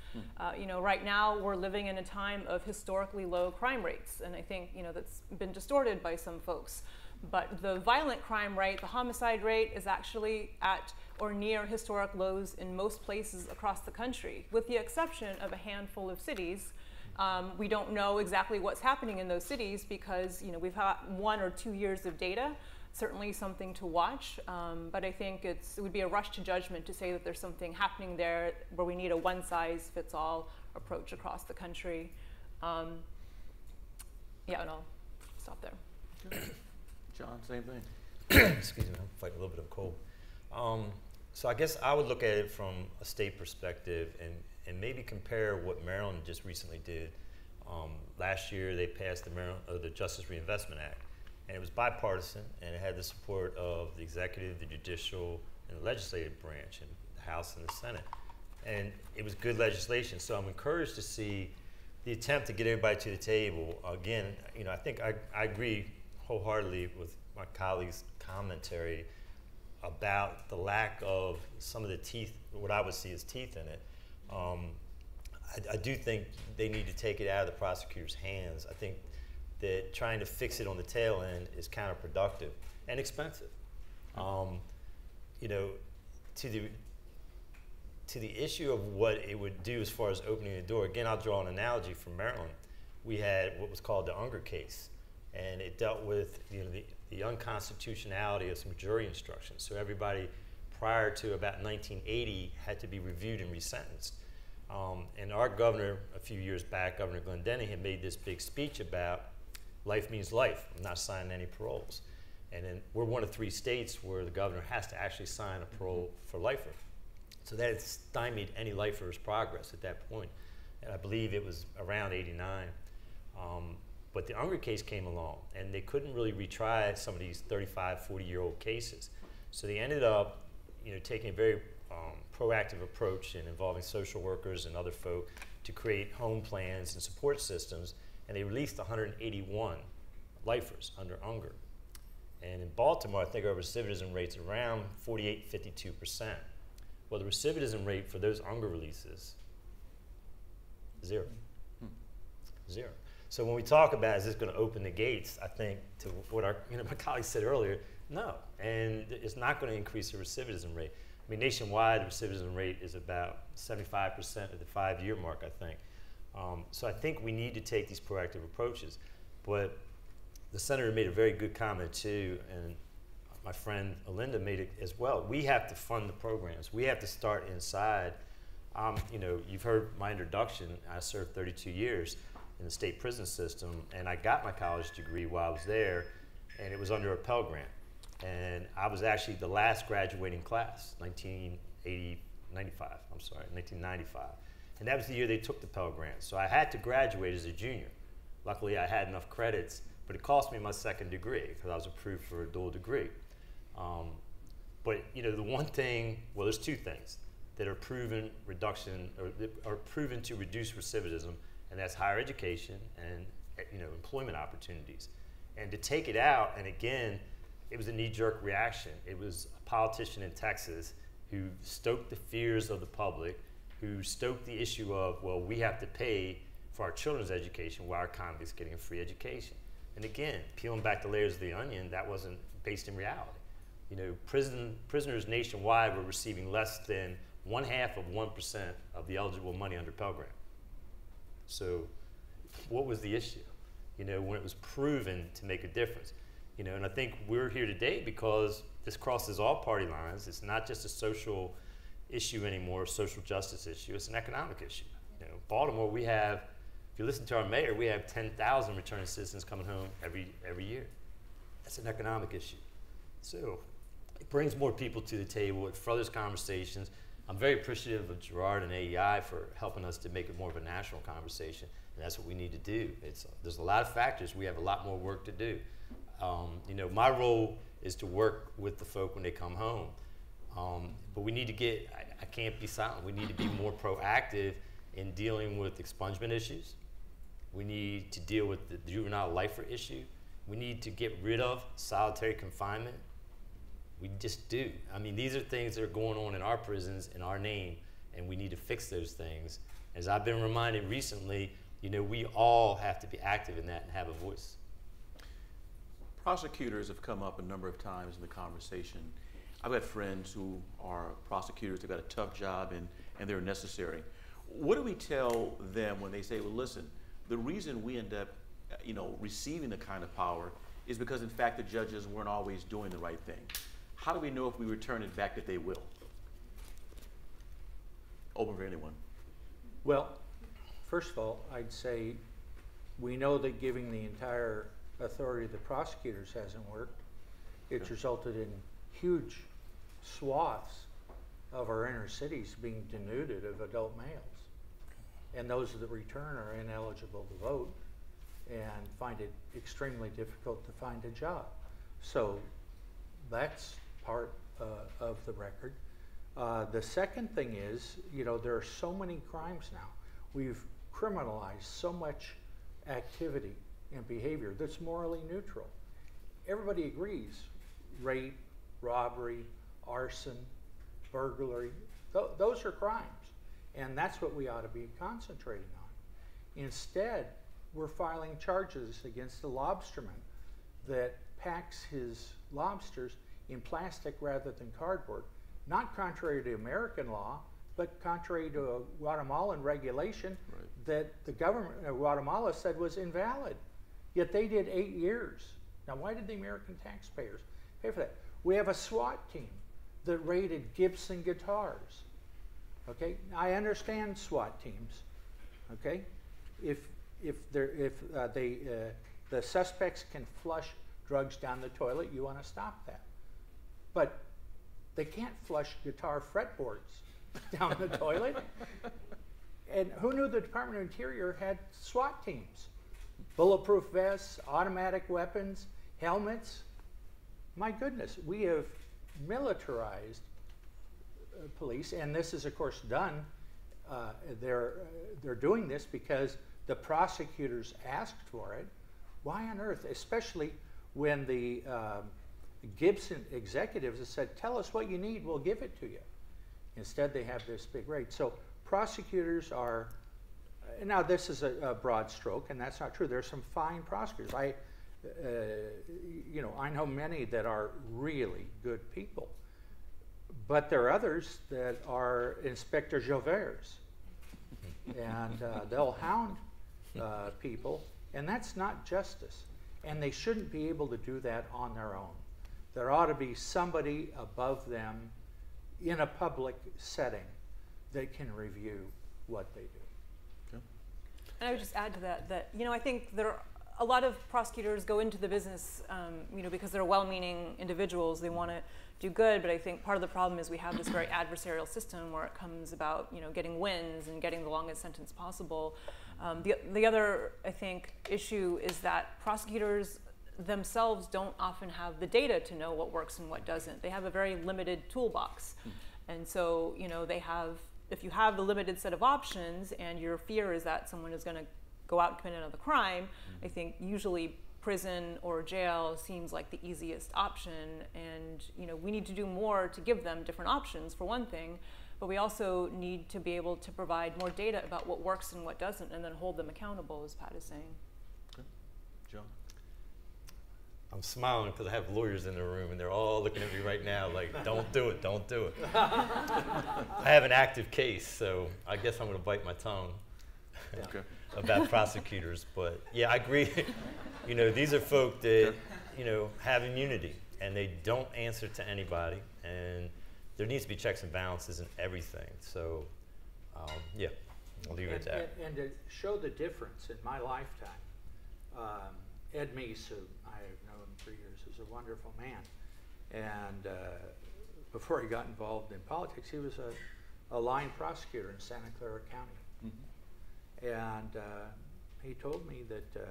You know, right now we're living in a time of historically low crime rates, and I think, you know, that's been distorted by some folks. But the violent crime rate, the homicide rate, is actually at or near historic lows in most places across the country, with the exception of a handful of cities. We don't know exactly what's happening in those cities because we've had 1 or 2 years of data, certainly something to watch, but I think it would be a rush to judgment to say that there's something happening there where we need a one-size-fits-all approach across the country. Yeah, and I'll stop there. John, same thing. Excuse me, I'm fighting a little bit of cold. So I guess I would look at it from a state perspective and maybe compare what Maryland just recently did. Last year they passed the Justice Reinvestment Act, and it was bipartisan, and it had the support of the executive, the judicial, and the legislative branch, and the House and the Senate. And it was good legislation, so I'm encouraged to see the attempt to get everybody to the table. Again, I think I agree wholeheartedly with my colleagues' commentary about the lack of some of the teeth, what I would see as teeth in it. I do think they need to take it out of the prosecutor's hands. I think that trying to fix it on the tail end is counterproductive and expensive. To the issue of what it would do as far as opening the door, again, I'll draw an analogy from Maryland. We had what was called the Unger case, and it dealt with the unconstitutionality of some jury instructions. So everybody prior to about 1980 had to be reviewed and resentenced. And our governor, a few years back, Governor Glendenning, had made this big speech about life means life. I'm not signing any paroles. And then we're one of 3 states where the governor has to actually sign a parole for lifer. So that had stymied any lifer's progress at that point. And I believe it was around 89. But the Unger case came along, and they couldn't really retry some of these 35, 40-year-old cases. So they ended up taking a very proactive approach in involving social workers and other folk to create home plans and support systems, and they released 181 lifers under Unger. And in Baltimore, I think our recidivism rate's around 48, 52%. Well, the recidivism rate for those Unger releases, 0. 0. So when we talk about is this going to open the gates, I think to what my colleague said earlier, no, and it's not going to increase the recidivism rate. I mean, nationwide, the recidivism rate is about 75% at the 5-year mark, I think. So I think we need to take these proactive approaches. But the senator made a very good comment too, and my friend Alinda made it as well. We have to fund the programs. We have to start inside. You've heard my introduction. I served 32 years in the state prison system, and I got my college degree while I was there, and it was under a Pell Grant. And I was actually the last graduating class, 1995. And that was the year they took the Pell Grant. So I had to graduate as a junior. Luckily, I had enough credits, but it cost me my 2nd degree because I was approved for a dual degree. But the one thing, well, there's 2 things that are proven to reduce recidivism, and that's higher education and employment opportunities. And to take it out, and again, it was a knee-jerk reaction. It was a politician in Texas who stoked the fears of the public, who stoked the issue of, well, we have to pay for our children's education while our convicts getting a free education. And again, peeling back the layers of the onion, that wasn't based in reality. Prisoners nationwide were receiving less than 1/2% of the eligible money under Pell Grant. So what was the issue? When it was proven to make a difference. And I think we're here today because this crosses all party lines. It's not just a social issue anymore, a social justice issue. It's an economic issue. Baltimore, we have, if you listen to our mayor, we have 10,000 returning citizens coming home every year. That's an economic issue. So it brings more people to the table. It furthers conversations. I'm very appreciative of Gerard and AEI for helping us to make it more of a national conversation, and that's what we need to do. There's a lot of factors. We have a lot more work to do. My role is to work with the folk when they come home, but we need to I can't be silent. We need to be more proactive in dealing with expungement issues. We need to deal with the juvenile lifer issue. We need to get rid of solitary confinement. We just do. I mean, these are things that are going on in our prisons in our name, and we need to fix those things. As I've been reminded recently, we all have to be active in that and have a voice. prosecutors have come up a number of times in the conversation. I've got friends who are prosecutors. They've got a tough job and they're necessary. What do we tell them when they say, well, listen, the reason we end up receiving the kind of power is because, in fact, the judges weren't always doing the right thing. How do we know if we return it back that they will? Open for anyone. Well, first of all, I'd say we know that giving the entire authority to the prosecutors hasn't worked. It's resulted in huge swaths of our inner cities being denuded of adult males. And those that return are ineligible to vote and find it extremely difficult to find a job. So that's part of the record. The second thing is, there are so many crimes now. We've criminalized so much activity and behavior that's morally neutral. Everybody agrees, rape, robbery, arson, burglary, those are crimes. And that's what we ought to be concentrating on. Instead, we're filing charges against a lobsterman that packs his lobsters in plastic rather than cardboard, not contrary to American law, but contrary to a Guatemalan regulation that the government of Guatemala said was invalid. Yet they did 8 years. Now, why did the American taxpayers pay for that? We have a SWAT team that raided Gibson guitars. Okay, I understand SWAT teams. Okay, if the suspects can flush drugs down the toilet, you want to stop that. But they can't flush guitar fretboards down the toilet. And who knew the Department of Interior had SWAT teams? Bulletproof vests, automatic weapons, helmets. My goodness, we have militarized police, and this is, of course, done. They're doing this because the prosecutors asked for it. Why on earth? Especially when the Gibson executives have said, "Tell us what you need, we'll give it to you." Instead, they have this big raid. So prosecutors are. Now, this is a broad stroke, and that's not true. There's some fine prosecutors. I know many that are really good people. But there are others that are Inspector Joverts, and they'll hound people, and that's not justice. And they shouldn't be able to do that on their own. There ought to be somebody above them in a public setting that can review what they do. Okay. And I would just add to that, I think there are a lot of prosecutors go into the business, because they're well-meaning individuals. They want to do good, but I think part of the problem is we have this very adversarial system where it comes about, getting wins and getting the longest sentence possible. The other, I think, issue is that prosecutors themselves don't often have the data to know what works and what doesn't. They have a very limited toolbox. And so, if you have a limited set of options and your fear is that someone is going to go out and commit another crime, I think usually prison or jail seems like the easiest option, and we need to do more to give them different options, for one thing, but we also need to be able to provide more data about what works and what doesn't, and then hold them accountable, as Pat is saying. Okay. John? I'm smiling because I have lawyers in the room and they're all looking at me right now like, don't do it, don't do it. I have an active case, so I guess I'm going to bite my tongue. Okay. About prosecutors, but yeah, I agree. These are folk that, have immunity and they don't answer to anybody, and there needs to be checks and balances in everything. So, yeah, I'll leave it at that. And to show the difference in my lifetime, Ed Meese, who I have known for years, is a wonderful man. And before he got involved in politics, he was a line prosecutor in Santa Clara County. And he told me that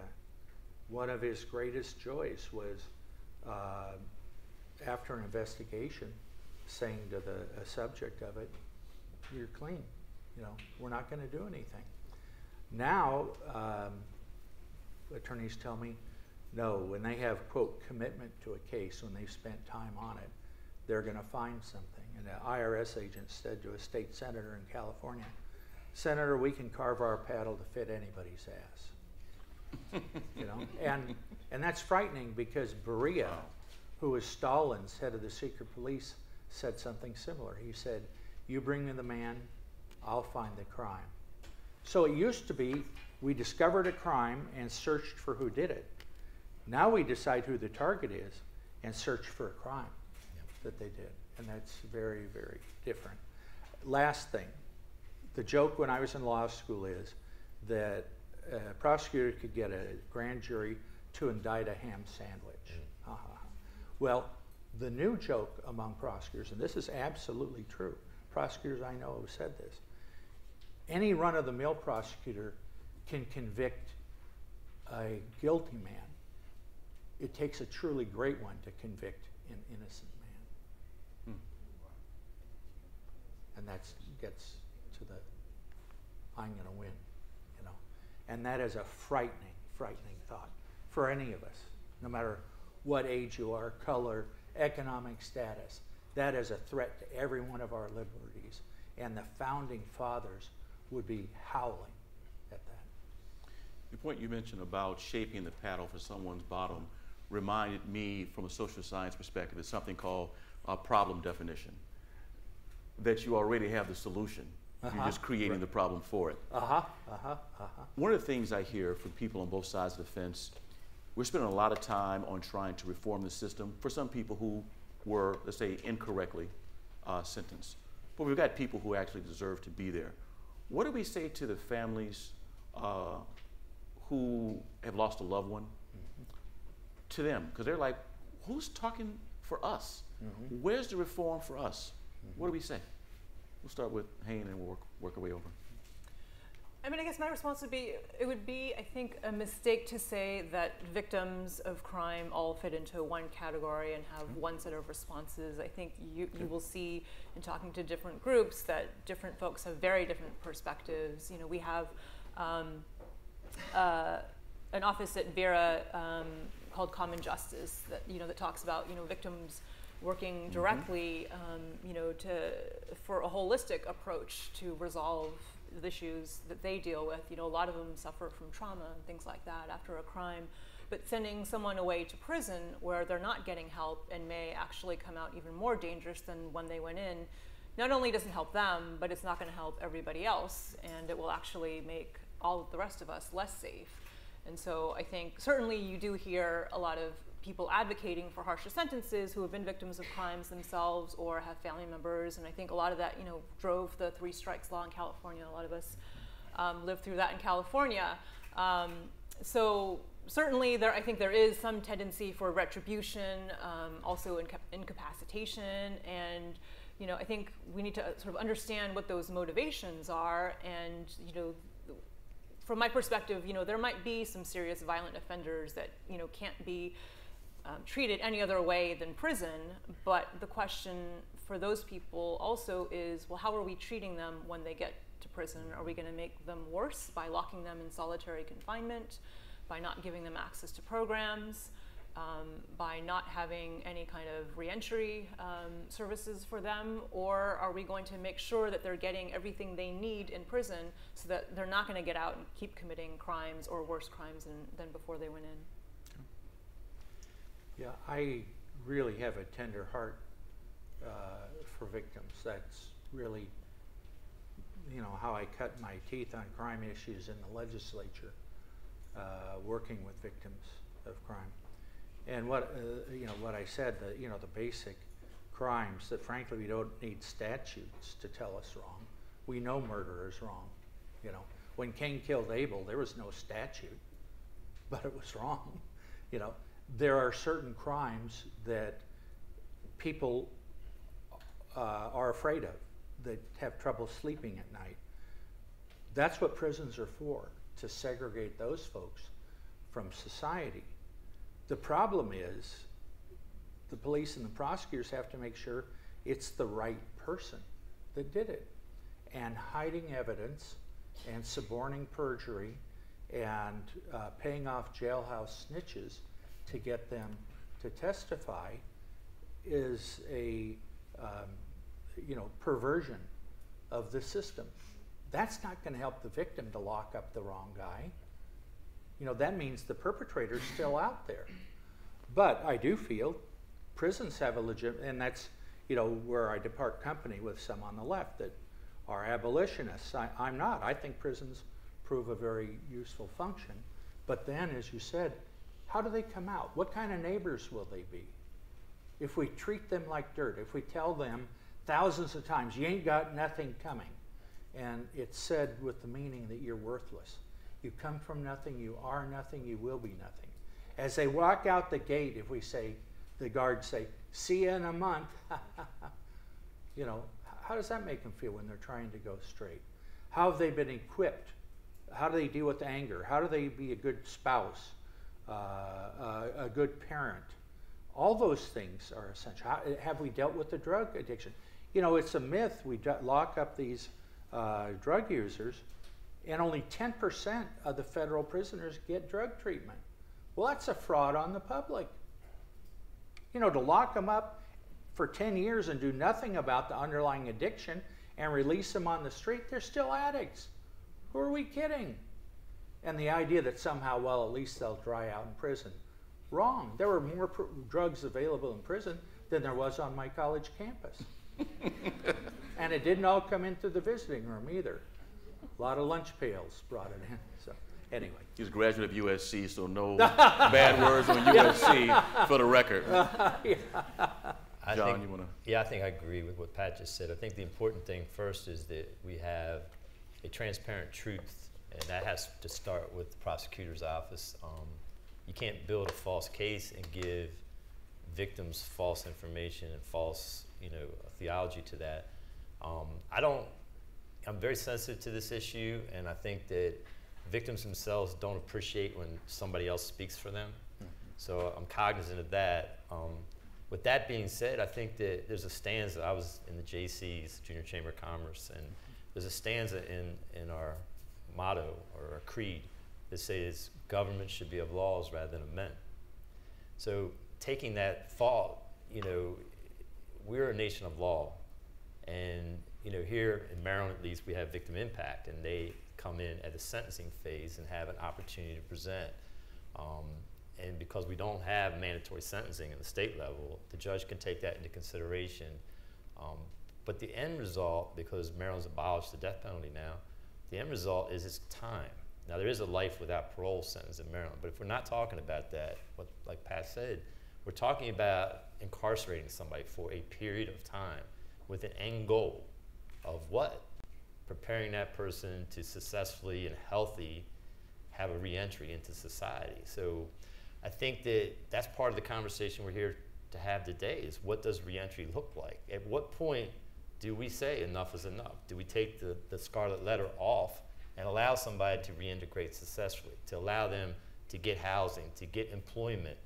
one of his greatest joys was, after an investigation, saying to the subject of it, "You're clean. We're not going to do anything." Now, attorneys tell me, no, when they have, quote, commitment to a case, when they've spent time on it, they're going to find something. And an IRS agent said to a state senator in California, "Senator, we can carve our paddle to fit anybody's ass." You know, and that's frightening because Beria, who was Stalin's head of the secret police, said something similar. He said, "You bring me the man, I'll find the crime." So it used to be we discovered a crime and searched for who did it. Now we decide who the target is and search for a crime that they did. And that's very, very different. Last thing, the joke when I was in law school is that a prosecutor could get a grand jury to indict a ham sandwich. Well, the new joke among prosecutors, and this is absolutely true, prosecutors I know have said this, any run-of-the-mill prosecutor can convict a guilty man. It takes a truly great one to convict an innocent man. And that gets to the, I'm going to win, you know. And that is a frightening, frightening thought for any of us, no matter what age you are, color, economic status. That is a threat to every one of our liberties. And the founding fathers would be howling at that. The point you mentioned about shaping the paddle for someone's bottom reminded me, from a social science perspective, of something called problem definition. That you already have the solution. You're just creating the problem for it. One of the things I hear from people on both sides of the fence, we're spending a lot of time on trying to reform the system for some people who were, let's say, incorrectly sentenced. But we've got people who actually deserve to be there. What do we say to the families who have lost a loved one? To them, because they're like, who's talking for us? Where's the reform for us? What do we say? We'll start with Hayne and we'll work our way over. I mean, I guess my response would be, it would be, I think, a mistake to say that victims of crime all fit into one category and have one set of responses. I think you will see in talking to different groups that different folks have very different perspectives. You know, we have an office at Vera called Common Justice that, you know, that talks about, you know, victims working directly, you know, for a holistic approach to resolve the issues that they deal with. You know, a lot of them suffer from trauma and things like that after a crime, but sending someone away to prison where they're not getting help and may actually come out even more dangerous than when they went in, not only doesn't help them, but it's not going to help everybody else, and it will actually make all of the rest of us less safe. And so I think certainly you do hear a lot of people advocating for harsher sentences who have been victims of crimes themselves or have family members, and I think a lot of that, you know, drove the 3 strikes law in California. A lot of us lived through that in California. So certainly I think there is some tendency for retribution, also incapacitation, and, you know, I think we need to sort of understand what those motivations are. And, you know, from my perspective, you know, there might be some serious violent offenders that, you know, can't be treated any other way than prison, but the question for those people also is, well, how are we treating them when they get to prison? Are we going to make them worse by locking them in solitary confinement, by not giving them access to programs, by not having any kind of reentry services for them, or are we going to make sure that they're getting everything they need in prison so that they're not going to get out and keep committing crimes or worse crimes than before they went in? Yeah, I really have a tender heart for victims. That's really, you know, how I cut my teeth on crime issues in the legislature, working with victims of crime. And what you know, what I said, you know, the basic crimes that frankly we don't need statutes to tell us wrong. We know murder is wrong. You know, when Cain killed Abel, there was no statute, but it was wrong. You know, there are certain crimes that people are afraid of, that have trouble sleeping at night. That's what prisons are for, to segregate those folks from society. The problem is the police and the prosecutors have to make sure it's the right person that did it. And hiding evidence and suborning perjury and paying off jailhouse snitches to get them to testify is a you know, perversion of the system. That's not going to help the victim to lock up the wrong guy. you know, that means the perpetrator's still out there. But I do feel prisons have a legit, and that's, you know, where I depart company with some on the left that are abolitionists. I'm not. I think prisons prove a very useful function. But then, as you said, how do they come out? What kind of neighbors will they be? If we treat them like dirt, if we tell them thousands of times, you ain't got nothing coming, and it's said with the meaning that you're worthless. You come from nothing, you are nothing, you will be nothing. As they walk out the gate, if we say, the guards say, see you in a month, you know, how does that make them feel when they're trying to go straight? How have they been equipped? How do they deal with anger? How do they be a good spouse, a good parent? All those things are essential. Have we dealt with the drug addiction? You know, it's a myth. We lock up these drug users, and only 10% of the federal prisoners get drug treatment. Well, that's a fraud on the public. You know, to lock them up for 10 years and do nothing about the underlying addiction and release them on the street, they're still addicts. Who are we kidding? And the idea that somehow, well, at least they'll dry out in prison. Wrong. There were more drugs available in prison than there was on my college campus. And it didn't all come into the visiting room either. A lot of lunch pails brought it in. So anyway. He's a graduate of USC, so no bad words on USC for the record. John, you want to? Yeah, I think I agree with what Pat just said. I think the important thing first is that we have a transparent truth, and that has to start with the prosecutor's office. You can't build a false case and give victims false information and false, you know, theology to that. I'm very sensitive to this issue, and I think that victims themselves don't appreciate when somebody else speaks for them. So I'm cognizant of that. With that being said, I think that there's a stanza. I was in the JC's, Junior Chamber of Commerce, and there's a stanza in our motto or our creed that says government should be of laws rather than of men. So taking that thought, you know, we're a nation of law, and you know, here in Maryland at least we have victim impact, and they come in at the sentencing phase and have an opportunity to present. And because we don't have mandatory sentencing at the state level, the judge can take that into consideration. But the end result, because Maryland's abolished the death penalty now, the end result is it's time. Now there is a life without parole sentence in Maryland, but if we're not talking about that, like Pat said, we're talking about incarcerating somebody for a period of time with an end goal of what? Preparing that person to successfully and healthy have a reentry into society. So I think that that's part of the conversation we're here to have today is what does reentry look like? At what point do we say enough is enough? Do we take the scarlet letter off and allow somebody to reintegrate successfully, to allow them to get housing, to get employment,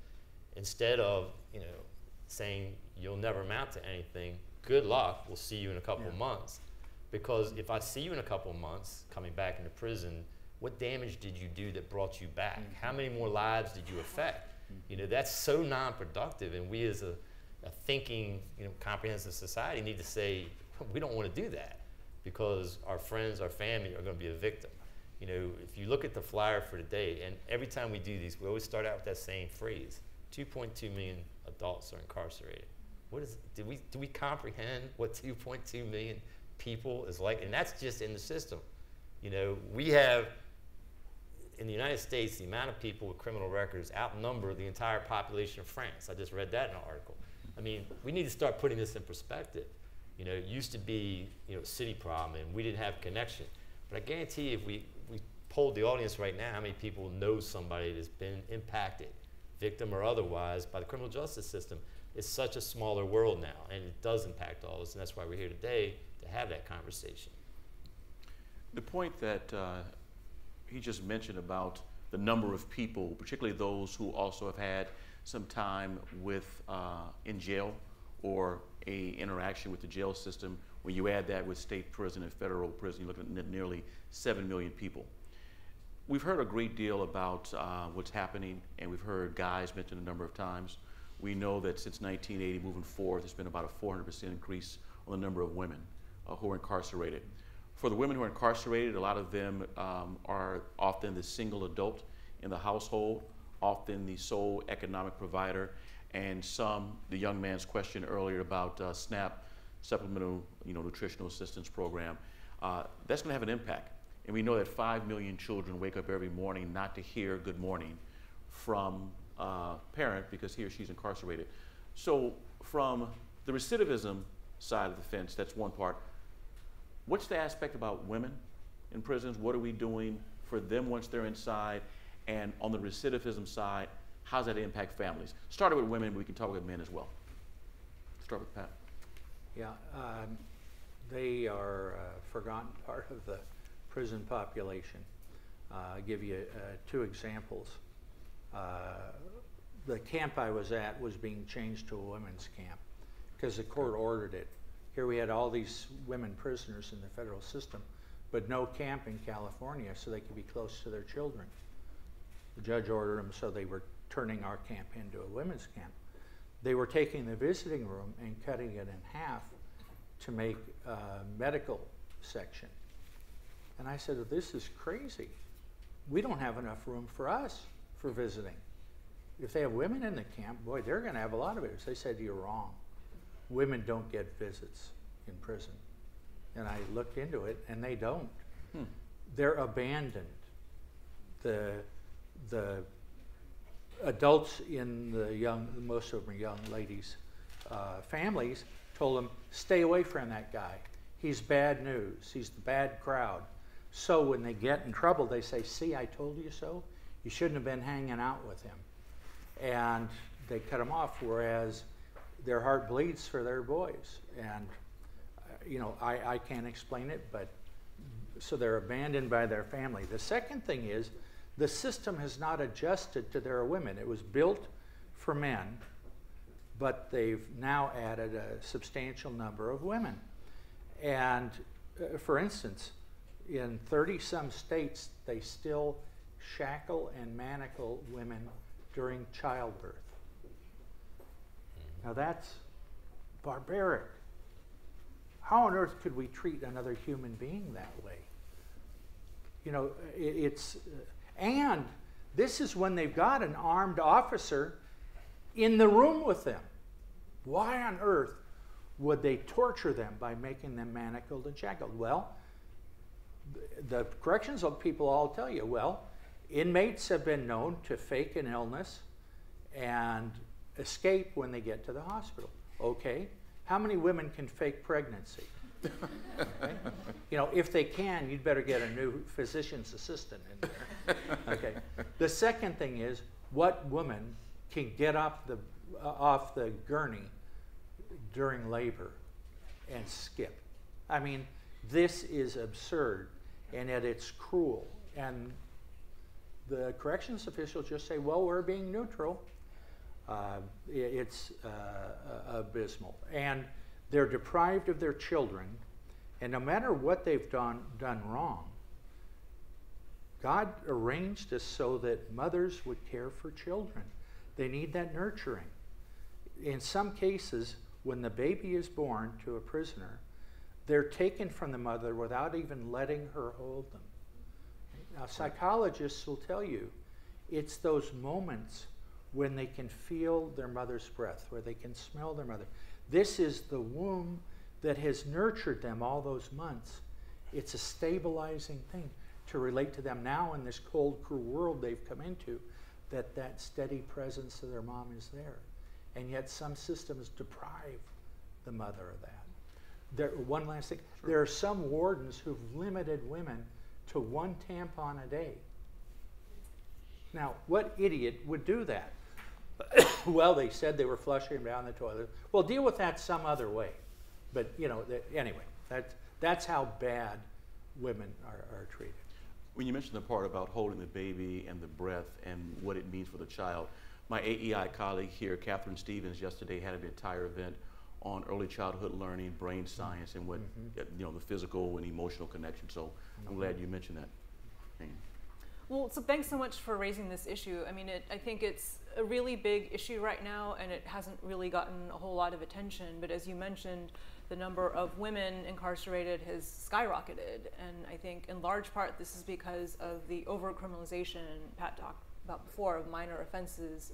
instead of, you know, saying you'll never amount to anything, good luck, we'll see you in a couple of months. Because if I see you in a couple of months coming back into prison, what damage did you do that brought you back? How many more lives did you affect? You know, that's so non-productive, and we as a thinking, you know, comprehensive society need to say, we don't want to do that because our friends, our family are going to be a victim. You know, if you look at the flyer for today, and every time we do these, we always start out with that same phrase, 2.2 million adults are incarcerated. What is, do we comprehend what 2.2 million people is like? And that's just in the system. You know, we have, in the United States, the amount of people with criminal records outnumber the entire population of France. I just read that in an article. I mean, we need to start putting this in perspective. You know, it used to be, you know, a city problem, and we didn't have connection. But I guarantee you, if we polled the audience right now, how many people know somebody that's been impacted, victim or otherwise, by the criminal justice system? It's such a smaller world now, and it does impact all of us, and that's why we're here today to have that conversation. The point that he just mentioned about the number of people, particularly those who also have had some time with in jail or a interaction with the jail system, when you add that with state prison and federal prison, you're looking at nearly 7 million people. We've heard a great deal about what's happening, and we've heard guys mentioned a number of times. We know that since 1980 moving forward, there's been about a 400% increase on the number of women who are incarcerated. For the women who are incarcerated, a lot of them are often the single adult in the household, often the sole economic provider, and the young man's question earlier about SNAP, Supplemental Nutritional Assistance Program, that's going to have an impact. And we know that 5 million children wake up every morning not to hear good morning from a parent because he or she's incarcerated. So from the recidivism side of the fence, that's one part. What's the aspect about women in prisons? What are we doing for them once they're inside? And on the recidivism side, how does that impact families? Started with women, but we can talk with men as well. Start with Pat. Yeah, they are a forgotten part of the prison population. I'll give you 2 examples. The camp I was at was being changed to a women's camp because the court ordered it. Here we had all these women prisoners in the federal system, but no camp in California so they could be close to their children. The judge ordered them, so they were turning our camp into a women's camp. They were taking the visiting room and cutting it in half to make a medical section. And I said, this is crazy. We don't have enough room for us for visiting. If they have women in the camp, boy, they're going to have a lot of visits. They said, you're wrong. Women don't get visits in prison. And I looked into it, and they don't. They're abandoned. The adults in the most of them are young ladies' families told them, stay away from that guy. He's bad news. He's the bad crowd. So when they get in trouble, they say, see, I told you so. You shouldn't have been hanging out with him. And they cut him off, whereas their heart bleeds for their boys. And, I can't explain it, but so they're abandoned by their family. The second thing is the system has not adjusted to their women. It was built for men, but they've now added a substantial number of women. And for instance, in 30-some states, they still shackle and manacle women during childbirth. Now that's barbaric. How on earth could we treat another human being that way? And this is when they've got an armed officer in the room with them. Why on earth would they torture them by making them manacled and shackled? Well, the corrections people all tell you, well, inmates have been known to fake an illness and escape when they get to the hospital. Okay, how many women can fake pregnancy? Okay. If they can, you'd better get a new physician's assistant in there. Okay. The second thing is, what woman can get off the gurney during labor and skip? I mean, this is absurd, and yet it's cruel. And the corrections officials just say, well, we're being neutral. It's abysmal. And they're deprived of their children, and no matter what they've done wrong, God arranged this so that mothers would care for children. They need that nurturing. In some cases, when the baby is born to a prisoner, they're taken from the mother without even letting her hold them. Now, psychologists will tell you it's those moments when they can feel their mother's breath, where they can smell their mother. This is the womb that has nurtured them all those months. It's a stabilizing thing to relate to them now in this cold, cruel world they've come into, that steady presence of their mom is there. And yet some systems deprive the mother of that. One last thing. Sure. There are some wardens who've limited women to 1 tampon a day. Now, what idiot would do that? Well, they said they were flushing down the toilet. Well, deal with that some other way. But, anyway, that's how bad women are treated. When you mentioned the part about holding the baby and the breath and what it means for the child, my AEI colleague here, Catherine Stevens, yesterday had an entire event on early childhood learning, brain science, and what the physical and emotional connection. So I'm glad you mentioned that. Well, so thanks so much for raising this issue. I mean, I think it's a really big issue right now, and it hasn't really gotten a whole lot of attention. But as you mentioned, the number of women incarcerated has skyrocketed. And I think in large part this is because of the over-criminalization Pat about before, of minor offenses.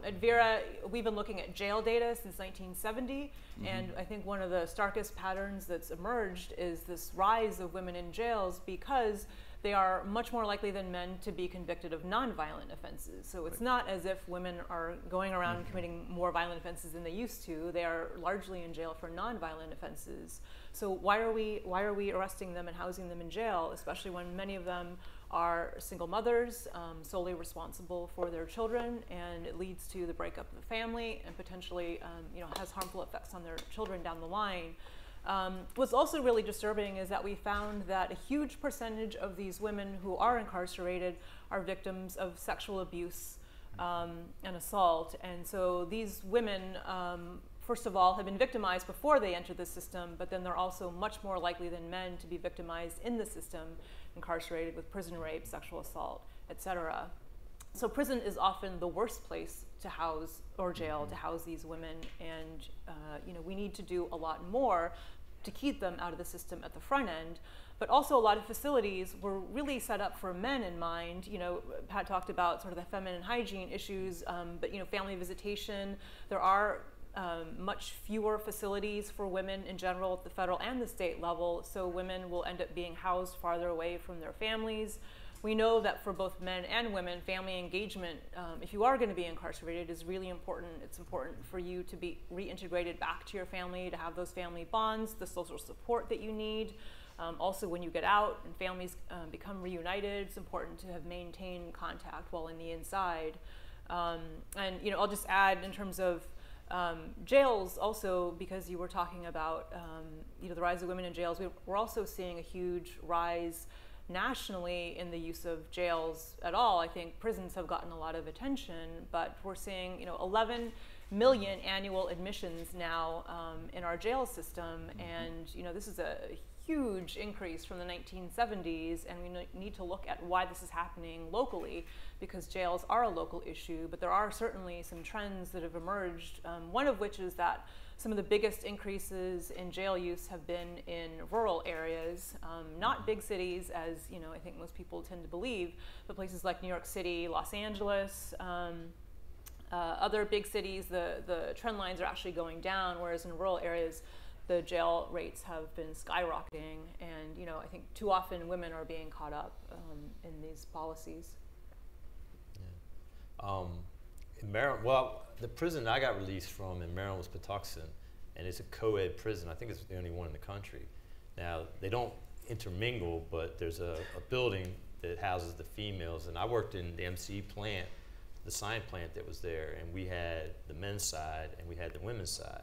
At Vera, we've been looking at jail data since 1970, and I think one of the starkest patterns that's emerged is this rise of women in jails because they are much more likely than men to be convicted of nonviolent offenses. So it's not as if women are going around committing more violent offenses than they used to. They are largely in jail for nonviolent offenses. So why are we arresting them and housing them in jail, especially when many of them are single mothers, solely responsible for their children, and it leads to the breakup of the family and potentially has harmful effects on their children down the line. What's also really disturbing is that we found that a huge percentage of these women who are incarcerated are victims of sexual abuse and assault. And so these women, first of all, have been victimized before they enter the system, but then they're also much more likely than men to be victimized in the system, incarcerated with prison rape, sexual assault, etc. So prison is often the worst place to house, or jail, to house these women, and we need to do a lot more to keep them out of the system at the front end. But also a lot of facilities were really set up for men in mind. Pat talked about sort of the feminine hygiene issues, but family visitation. There are much fewer facilities for women in general at the federal and the state level, so women will end up being housed farther away from their families. We know that for both men and women, family engagement, if you are going to be incarcerated, is really important. It's important for you to be reintegrated back to your family, to have those family bonds, the social support that you need. Also, when you get out and families become reunited, it's important to have maintained contact while in the inside. And I'll just add in terms of jails also, because you were talking about the rise of women in jails, we're also seeing a huge rise nationally in the use of jails at all. I think prisons have gotten a lot of attention, but we're seeing 11 million annual admissions now in our jail system, and this is a huge increase from the 1970s, and we need to look at why this is happening locally, because jails are a local issue, but there are certainly some trends that have emerged, one of which is that some of the biggest increases in jail use have been in rural areas, not big cities, as I think most people tend to believe, but places like New York City, Los Angeles, other big cities, the trend lines are actually going down, whereas in rural areas, the jail rates have been skyrocketing, and I think too often women are being caught up in these policies. Yeah. In Maryland, well, the prison I got released from in Maryland was Patuxent, and it's a co-ed prison. I think it's the only one in the country. Now, they don't intermingle, but there's a building that houses the females, and I worked in the MC plant, the sign plant that was there, and we had the men's side and we had the women's side.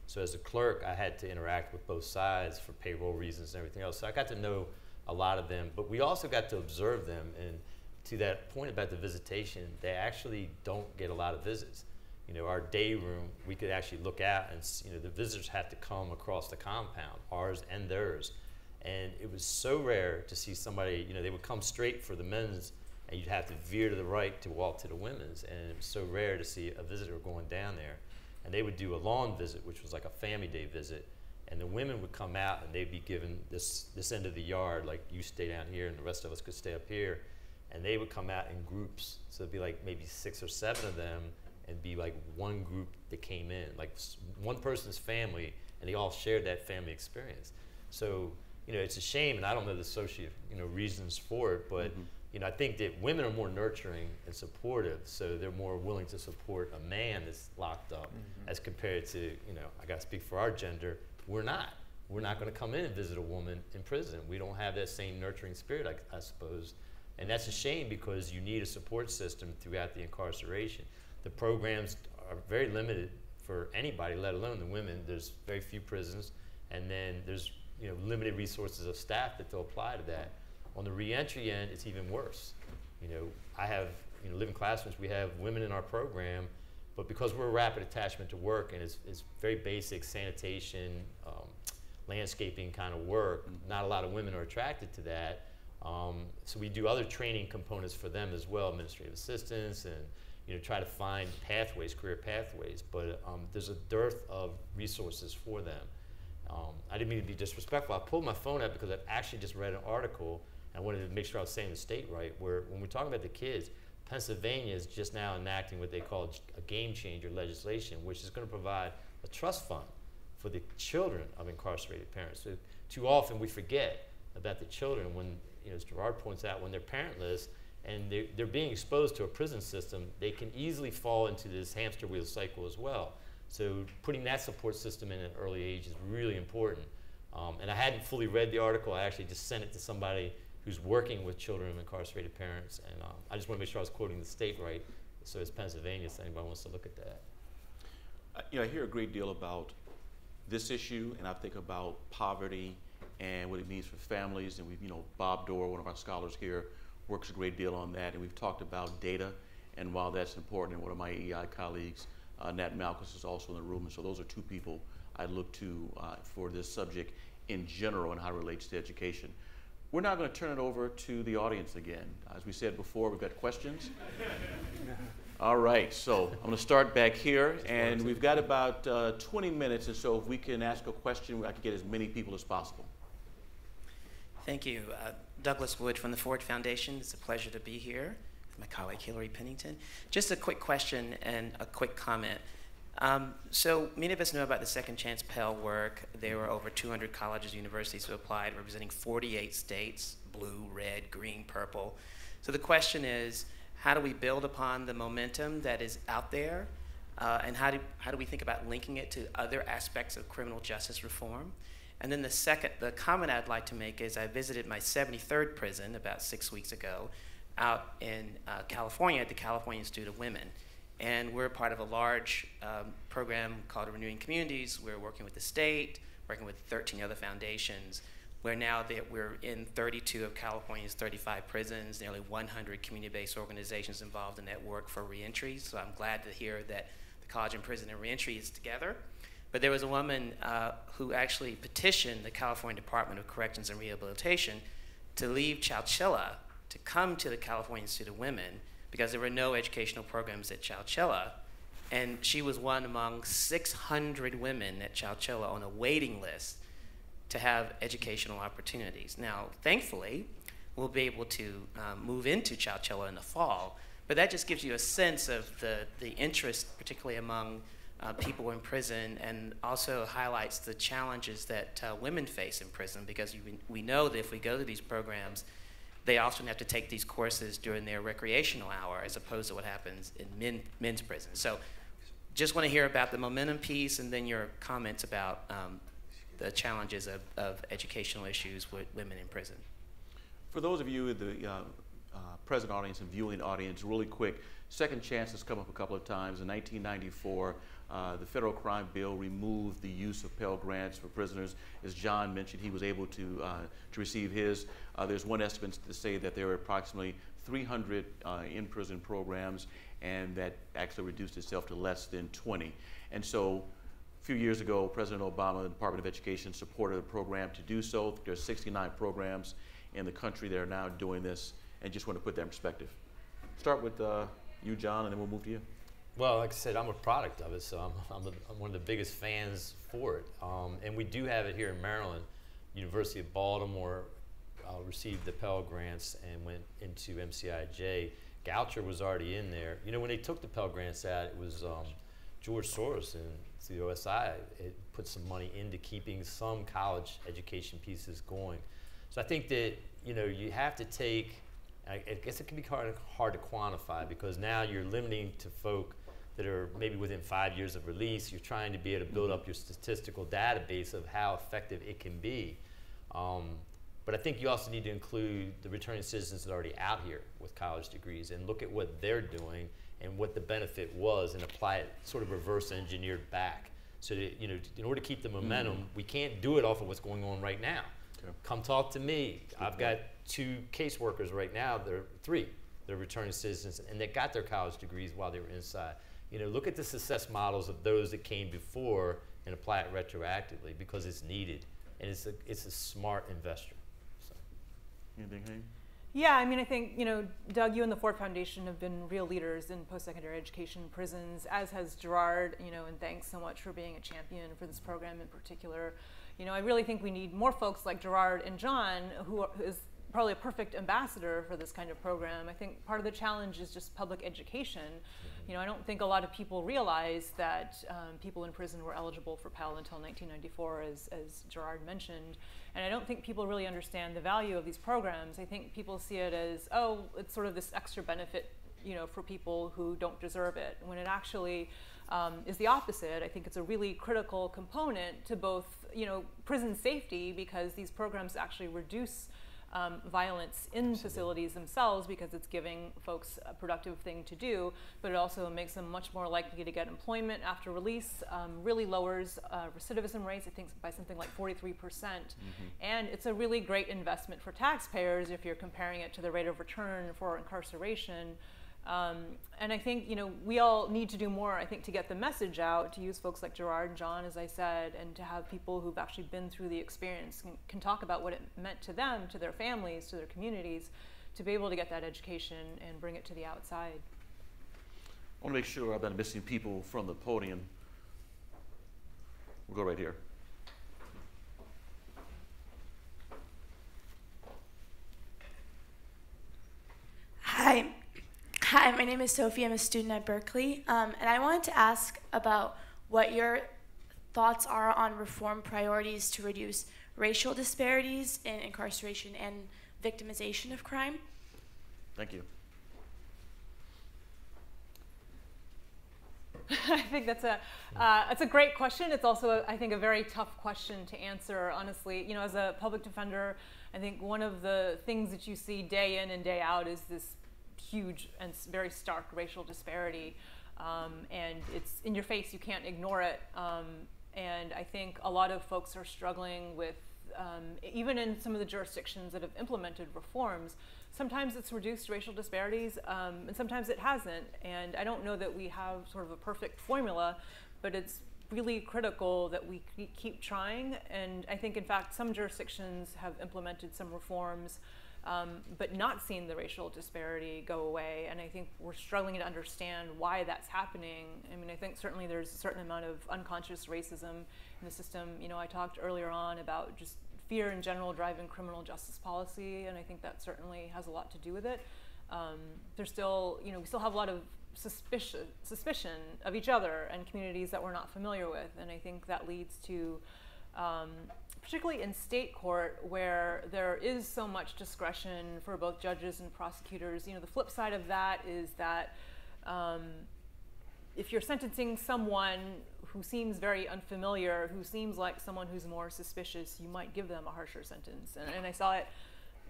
So as a clerk, I had to interact with both sides for payroll reasons and everything else. So I got to know a lot of them, but we also got to observe them. And to that point about the visitation, they actually don't get a lot of visits. Our day room, we could actually look out and the visitors had to come across the compound, ours and theirs. And it was so rare to see somebody, they would come straight for the men's and you'd have to veer to the right to walk to the women's. And it was so rare to see a visitor going down there. And they would do a lawn visit, which was like a family day visit, and the women would come out and they'd be given this end of the yard, like you stay down here and the rest of us could stay up here, and they would come out in groups. So it'd be like maybe 6 or 7 of them, and be like one group that came in, like one person's family, and they all shared that family experience. So it's a shame, and I don't know the social reasons for it, but I think that women are more nurturing and supportive, so they're more willing to support a man that's locked up as compared to, I gotta speak for our gender, we're not. We're not gonna come in and visit a woman in prison. We don't have that same nurturing spirit, I suppose. And that's a shame because you need a support system throughout the incarceration. The programs are very limited for anybody, let alone the women. There's very few prisons, and then there's limited resources of staff that they'll apply to that. On the reentry end, it's even worse. I have, living classrooms, we have women in our program, but because we're a rapid attachment to work and it's very basic sanitation, landscaping kind of work, not a lot of women are attracted to that. So we do other training components for them as well, administrative assistants, and try to find pathways, career pathways, but there's a dearth of resources for them. I didn't mean to be disrespectful. I pulled my phone out because I actually just read an article. I wanted to make sure I was saying the state right, where when we're talking about the kids, Pennsylvania is just now enacting what they call a game changer legislation, which is going to provide a trust fund for the children of incarcerated parents. So too often we forget about the children when, as Gerard points out, when they're parentless and they're being exposed to a prison system, they can easily fall into this hamster wheel cycle as well. So putting that support system in an early age is really important. And I hadn't fully read the article. I actually just sent it to somebody who's working with children of incarcerated parents. And I just want to make sure I was quoting the state right. So it's Pennsylvania, so anybody wants to look at that. I hear a great deal about this issue, and I think about poverty and what it means for families. And we've, Bob Dorr, one of our scholars here, works a great deal on that. And we've talked about data, and while that's important, and one of my AEI colleagues, Nat Malkus, is also in the room. And so those are two people I look to for this subject in general and how it relates to education. We're now going to turn it over to the audience again. As we said before, we've got questions. All right, so I'm going to start back here, and we've got about 20 minutes, and so if we can ask a question, I can get as many people as possible. Thank you. Douglas Wood from the Ford Foundation. It's a pleasure to be here with my colleague Hillary Pennington. Just a quick question and a quick comment. So many of us know about the Second Chance Pell work. There were over 200 colleges and universities who applied, representing 48 states, blue, red, green, purple. So the question is, how do we build upon the momentum that is out there? And how do we think about linking it to other aspects of criminal justice reform? And then the comment I'd like to make is I visited my 73rd prison about 6 weeks ago out in California at the California Institute of Women. And we're part of a large program called Renewing Communities. We're working with the state, working with 13 other foundations. We're now we're in 32 of California's 35 prisons, nearly 100 community-based organizations involved in that work for reentry. So I'm glad to hear that the College and Prison and Reentry is together. But there was a woman who actually petitioned the California Department of Corrections and Rehabilitation to leave Chowchilla to come to the California Institute of Women because there were no educational programs at Chowchilla. And she was one among 600 women at Chowchilla on a waiting list to have educational opportunities. Now, thankfully, we'll be able to move into Chowchilla in the fall, but that just gives you a sense of the interest, particularly among people in prison, and also highlights the challenges that women face in prison, because we know that if we go to these programs, they often have to take these courses during their recreational hour as opposed to what happens in men's prison. So just want to hear about the momentum piece and then your comments about the challenges of educational issues with women in prison. For those of you in the present audience and viewing audience, really quick, Second Chance has come up a couple of times. In 1994, the federal crime bill removed the use of Pell Grants for prisoners. As John mentioned, he was able to receive his. There's one estimate to say that there are approximately 300 in-prison programs, and that actually reduced itself to less than 20. And so a few years ago, President Obama, the Department of Education, supported a program to do so. There's 69 programs in the country that are now doing this, and just want to put that in perspective. Start with you, John, and then we'll move to you. Well, like I said, I'm a product of it, so I'm one of the biggest fans for it. And we do have it here in Maryland. University of Baltimore received the Pell Grants and went into MCIJ. Goucher was already in there. When they took the Pell Grants out, it was George Soros and the OSI. It put some money into keeping some college education pieces going. So I think that you have to take. I guess it can be hard to quantify, because now you're limiting to folk that are maybe within 5 years of release. You're trying to be able to build up your statistical database of how effective it can be. But I think you also need to include the returning citizens that are already out here with college degrees and look at what they're doing and what the benefit was and apply it sort of reverse engineered back. So that, in order to keep the momentum, we can't do it off of what's going on right now. Okay. Come talk to me. I've got 2 caseworkers right now. They're returning citizens, and they got their college degrees while they were inside. Look at the success models of those that came before and apply it retroactively, because it's needed, and it's a smart investor. So. Anything, Hayden? Yeah, I mean, I think, Doug, you and the Ford Foundation have been real leaders in post-secondary education in prisons, as has Gerard, and thanks so much for being a champion for this program in particular. I really think we need more folks like Gerard and John, who is probably a perfect ambassador for this kind of program. I think part of the challenge is just public education. You know, I don't think a lot of people realize that people in prison were eligible for Pell until 1994, as Gerard mentioned. And I don't think people really understand the value of these programs. I think people see it as, oh, it's sort of this extra benefit, you know, for people who don't deserve it, when it actually is the opposite. I think it's a really critical component to both, you know, prison safety, because these programs actually reduce violence in facilities themselves, because it's giving folks a productive thing to do, but it also makes them much more likely to get employment after release, really lowers recidivism rates, I think, by something like 43%. And it's a really great investment for taxpayers if you're comparing it to the rate of return for incarceration. And I think, you know, we all need to do more, I think, to get the message out, to use folks like Gerard and John, as I said, and to have people who've actually been through the experience can talk about what it meant to them, to their families, to their communities, to be able to get that education and bring it to the outside. I want to make sure I'm not missing people from the podium. We'll go right here. Hi, my name is Sophie. I'm a student at Berkeley, and I wanted to ask about what your thoughts are on reform priorities to reduce racial disparities in incarceration and victimization of crime. Thank you. I think that's a great question. It's also, I think, a very tough question to answer, honestly. You know, as a public defender, I think one of the things that you see day in and day out is this huge and very stark racial disparity, and it's in your face. You can't ignore it. And I think a lot of folks are struggling with, even in some of the jurisdictions that have implemented reforms, sometimes it's reduced racial disparities, and sometimes it hasn't. And I don't know that we have sort of a perfect formula, but it's really critical that we keep trying. And I think, in fact, some jurisdictions have implemented some reforms, but not seen the racial disparity go away. And I think we're struggling to understand why that's happening. I mean, I think certainly there's a certain amount of unconscious racism in the system. You know, I talked earlier on about just fear in general driving criminal justice policy, and I think that certainly has a lot to do with it. There's still, you know, we still have a lot of suspicion of each other and communities that we're not familiar with, and I think that leads to particularly in state court, where there is so much discretion for both judges and prosecutors. You know, the flip side of that is that if you're sentencing someone who seems very unfamiliar, who seems like someone who's more suspicious, you might give them a harsher sentence. And I saw it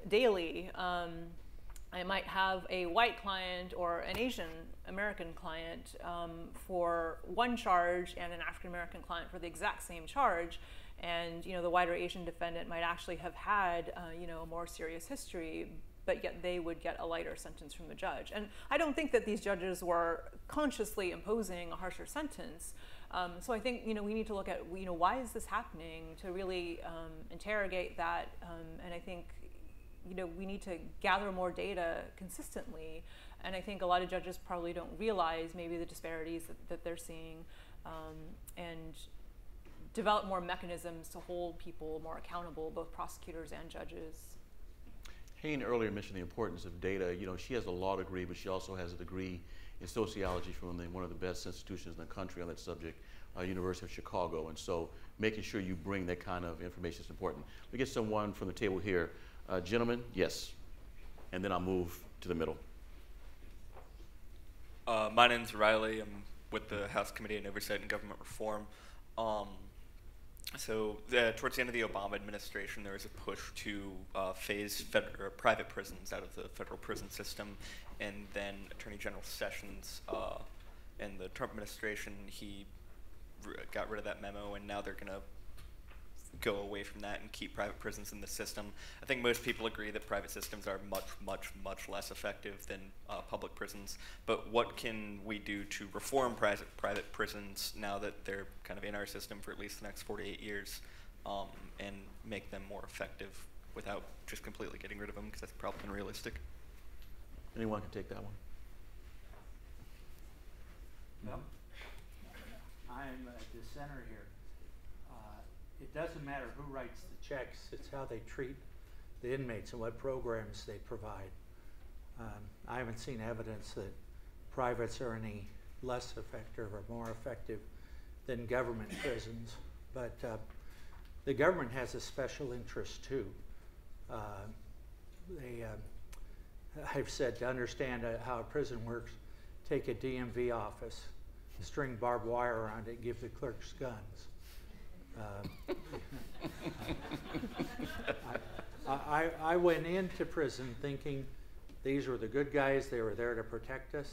daily. I might have a white client or an Asian American client for one charge, and an African American client for the exact same charge. And, you know, the white or Asian defendant might actually have had, you know, a more serious history, but yet they would get a lighter sentence from the judge. And I don't think that these judges were consciously imposing a harsher sentence. So I think, you know, we need to look at, you know, why is this happening, to really interrogate that. And I think, you know, we need to gather more data consistently. And I think a lot of judges probably don't realize maybe the disparities that they're seeing, and develop more mechanisms to hold people more accountable, both prosecutors and judges. Hayne earlier mentioned the importance of data. You know, she has a law degree, but she also has a degree in sociology from one of the best institutions in the country on that subject, University of Chicago. And so making sure you bring that kind of information is important. We get someone from the table here. Gentlemen, yes. And then I'll move to the middle. My name's Riley. I'm with the House Committee on Oversight and Government Reform. Towards the end of the Obama administration, there was a push to phase private prisons out of the federal prison system, and then Attorney General Sessions in the Trump administration, he got rid of that memo, and now they're going to go away from that and keep private prisons in the system. I think most people agree that private systems are much, much, much less effective than public prisons. But what can we do to reform private prisons now that they're kind of in our system for at least the next 4 to 8 years, and make them more effective without just completely getting rid of them, because that's probably unrealistic? Anyone can take that one. Well, I'm a dissenter here. It doesn't matter who writes the checks, it's how they treat the inmates and what programs they provide. I haven't seen evidence that privates are any less effective or more effective than government prisons, but the government has a special interest too. I've said to understand how a prison works, take a DMV office, string barbed wire around it, give the clerks guns. I went into prison thinking these were the good guys, they were there to protect us.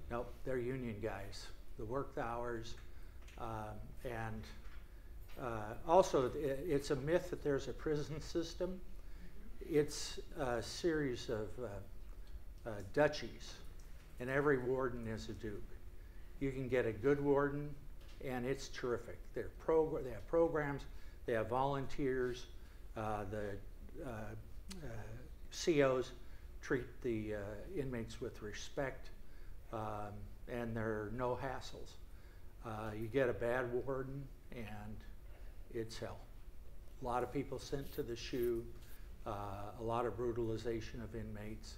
Nope, they're union guys. The work hours, and also it's a myth that there's a prison system. It's a series of duchies, and every warden is a duke. You can get a good warden, and it's terrific. They have programs, they have volunteers, the COs treat the inmates with respect, and there are no hassles. You get a bad warden, and it's hell. A lot of people sent to the SHU, a lot of brutalization of inmates,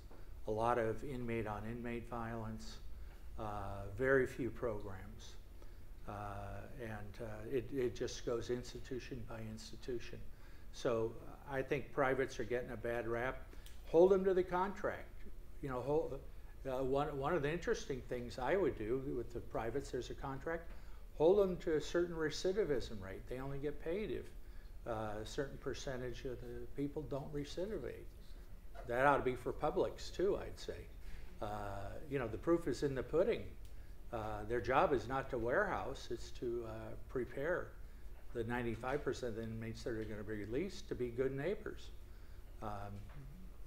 a lot of inmate-on-inmate violence, very few programs. It just goes institution by institution. So I think privates are getting a bad rap. Hold them to the contract. You know, one of the interesting things I would do with the privates, there's a contract, hold them to a certain recidivism rate. They only get paid if a certain percentage of the people don't recidivate. That ought to be for publics too, I'd say. You know, the proof is in the pudding. Their job is not to warehouse, it's to prepare the 95% of the inmates that are going to be released to be good neighbors.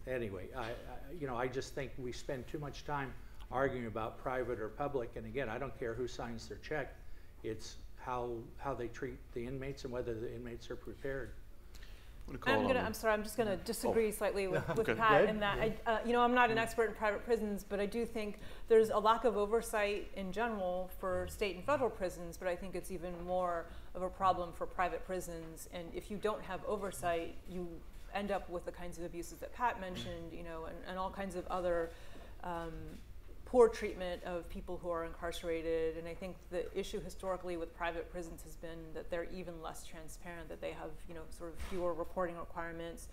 Anyway, I just think we spend too much time arguing about private or public, and again, I don't care who signs their check. It's how they treat the inmates and whether the inmates are prepared. I'm sorry, I'm just going to disagree slightly with Pat in that, I'm not an expert in private prisons, but I do think there's a lack of oversight in general for state and federal prisons, but I think it's even more of a problem for private prisons. And if you don't have oversight, you end up with the kinds of abuses that Pat mentioned, and all kinds of other poor treatment of people who are incarcerated. And I think the issue historically with private prisons has been that they're even less transparent, that they have, sort of fewer reporting requirements,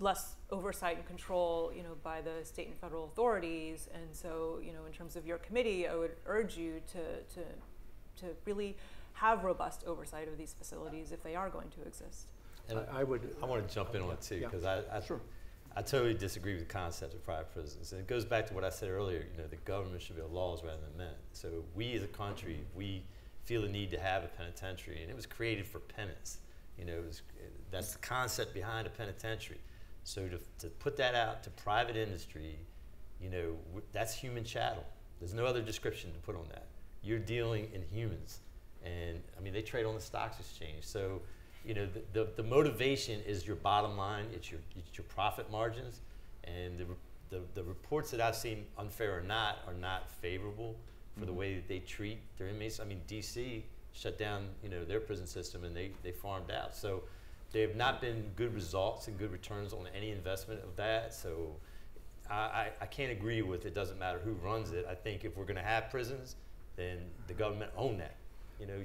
less oversight and control, by the state and federal authorities. And so, in terms of your committee, I would urge you to really have robust oversight of these facilities if they are going to exist. And I want to jump in on it too, because I totally disagree with the concept of private prisons. And it goes back to what I said earlier, the government should be laws rather than men. So we as a country, we feel the need to have a penitentiary, and it was created for penance. That's the concept behind a penitentiary. So to put that out to private industry, that's human chattel. There's no other description to put on that. You're dealing in humans. And I mean, they trade on the stocks exchange. So the motivation is your bottom line. It's your profit margins, and the reports that I've seen, unfair or not, are not favorable for the way that they treat their inmates. I mean, DC shut down their prison system, and they farmed out. So there have not been good results and good returns on any investment of that. So I can't agree with it doesn't matter who runs it. I think if we're going to have prisons, then the government own that.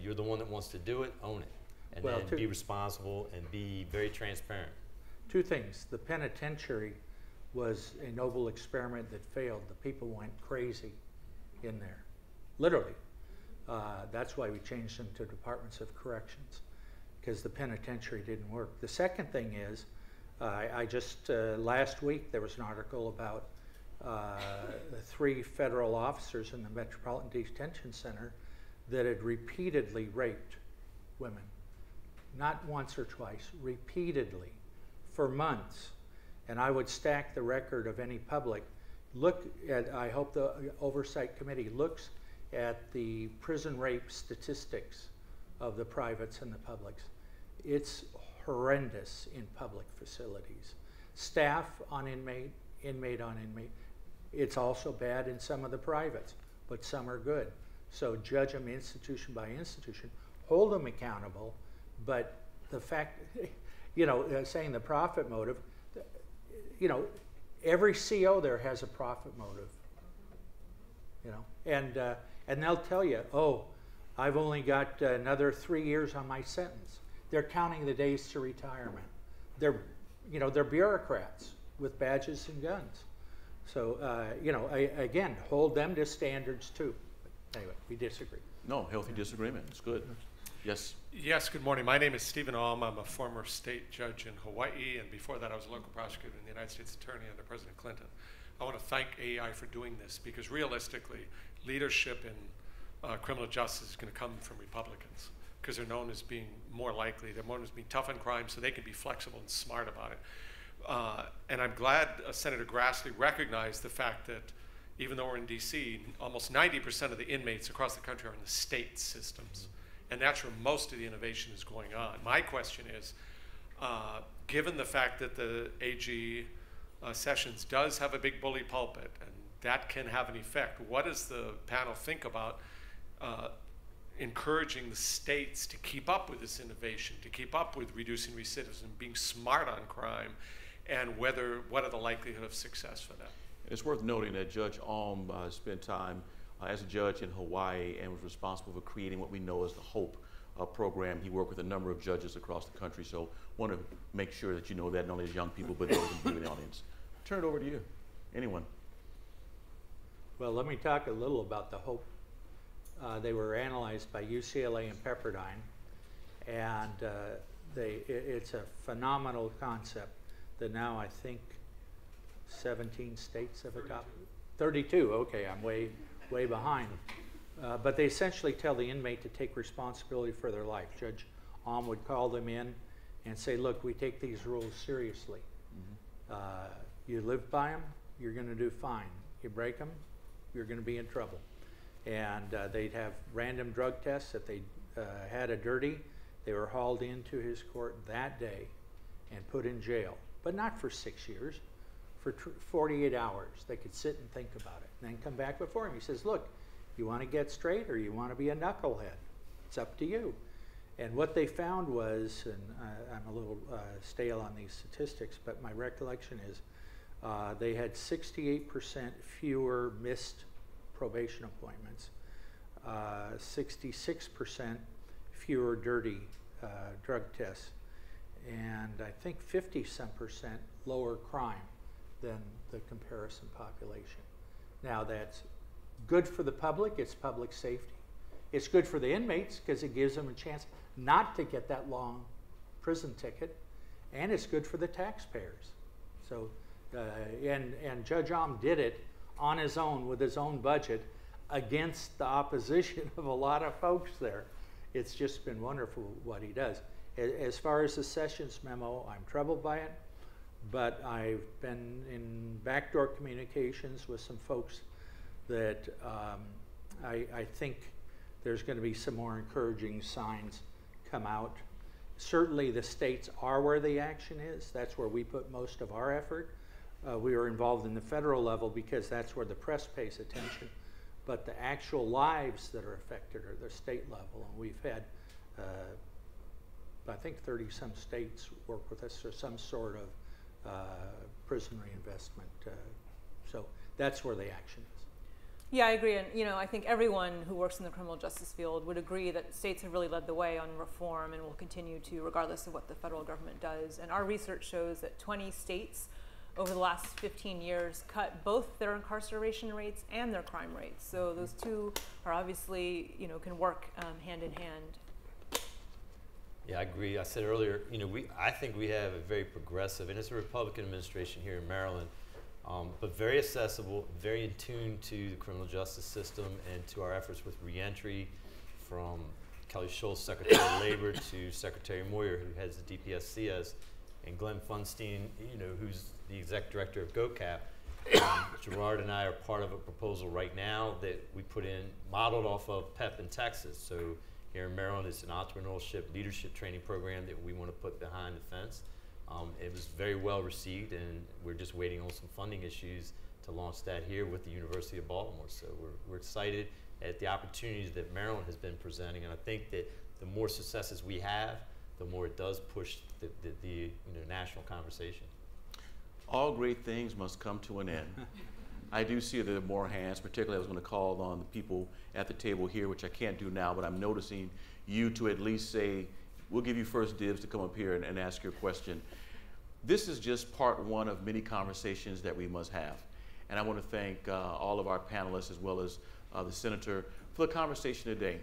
You're the one that wants to do it, own it. And then be responsible and be very transparent. Two things. The penitentiary was a noble experiment that failed. The people went crazy in there, literally. That's why we changed them to departments of corrections, because the penitentiary didn't work. The second thing is, I just, last week there was an article about 3 federal officers in the Metropolitan Detention Center that had repeatedly raped women. Not once or twice, repeatedly, for months. And I would stack the record of any public. Look at, I hope the Oversight Committee looks at the prison rape statistics of the privates and the publics. It's horrendous in public facilities. Staff on inmate, inmate on inmate. It's also bad in some of the privates, but some are good. So judge them institution by institution, hold them accountable. But the fact, you know, saying the profit motive, you know, every CO there has a profit motive, you know, and they'll tell you, oh, I've only got another 3 years on my sentence. They're counting the days to retirement. They're, you know, they're bureaucrats with badges and guns. So, you know, again, hold them to standards too. But anyway, we disagree. No, healthy disagreement. It's good. Yes. Yes, good morning. My name is Stephen Alm. I'm a former state judge in Hawaii, and before that I was a local prosecutor in the United States Attorney under President Clinton. I want to thank AEI for doing this because realistically, leadership in criminal justice is going to come from Republicans because they're known as being more likely, they're known as being tough on crime, so they can be flexible and smart about it. And I'm glad Senator Grassley recognized the fact that even though we're in DC, almost 90% of the inmates across the country are in the state systems. And that's where most of the innovation is going on. My question is, given the fact that the AG Sessions does have a big bully pulpit, and that can have an effect, what does the panel think about encouraging the states to keep up with this innovation, to keep up with reducing recidivism, being smart on crime, and what are the likelihood of success for that? It's worth noting that Judge Alm spent time as a judge in Hawaii and was responsible for creating what we know as the HOPE program. He worked with a number of judges across the country, so want to make sure that you know that, not only as young people, but those in the audience. Turn it over to you. Anyone? Well, let me talk a little about the HOPE. They were analyzed by UCLA and Pepperdine, and it's a phenomenal concept that now I think 17 states have adopted. 32, okay, I'm way behind. But they essentially tell the inmate to take responsibility for their life. Judge Alm would call them in and say, look, we take these rules seriously. You live by them, you're going to do fine. You break them, you're going to be in trouble. And they'd have random drug tests. If they had a dirty, they were hauled into his court that day and put in jail. But not for 6 years, for 48 hours. They could sit and think about it and then come back before him. He says, look, you want to get straight or you want to be a knucklehead? It's up to you. And what they found was, and I'm a little stale on these statistics, but my recollection is they had 68% fewer missed probation appointments, 66% fewer dirty drug tests, and I think 50-some% lower crime than the comparison population. Now that's good for the public, it's public safety. It's good for the inmates because it gives them a chance not to get that long prison ticket, and it's good for the taxpayers. So, and Judge Alm did it on his own with his own budget against the opposition of a lot of folks there. It's just been wonderful what he does. As far as the Sessions memo, I'm troubled by it, but I've been in backdoor communications with some folks that I think there's going to be some more encouraging signs come out. Certainly the states are where the action is. That's where we put most of our effort. We are involved in the federal level because that's where the press pays attention. But the actual lives that are affected are the state level. And we've had, I think 30-some states work with us for some sort of prison reinvestment. So that's where the action is. Yeah, I agree, and I think everyone who works in the criminal justice field would agree that states have really led the way on reform and will continue to, regardless of what the federal government does. And our research shows that 20 states over the last 15 years cut both their incarceration rates and their crime rates. So those two are obviously, can work hand in hand. Yeah, I agree. I said earlier, I think we have a very progressive, and it's a Republican administration here in Maryland, but very accessible, very in tune to the criminal justice system and to our efforts with reentry, from Kelly Schultz, Secretary of Labor, to Secretary Moyer, who heads the DPSCS, and Glenn Funstein, who's the exec director of GOCAP. Gerard and I are part of a proposal right now that we put in, modeled off of PEP in Texas. So here in Maryland, it's an entrepreneurship leadership training program that we want to put behind the fence. It was very well received, and we're just waiting on some funding issues to launch that here with the University of Baltimore. So we're excited at the opportunities that Maryland has been presenting, and I think that the more successes we have, the more it does push the national conversation. All great things must come to an end. I do see there are more hands, particularly I was going to call on the people at the table here, which I can't do now, but I'm noticing you to at least say, we'll give you first dibs to come up here and ask your question. This is just part one of many conversations that we must have. And I want to thank all of our panelists as well as the Senator for the conversation today.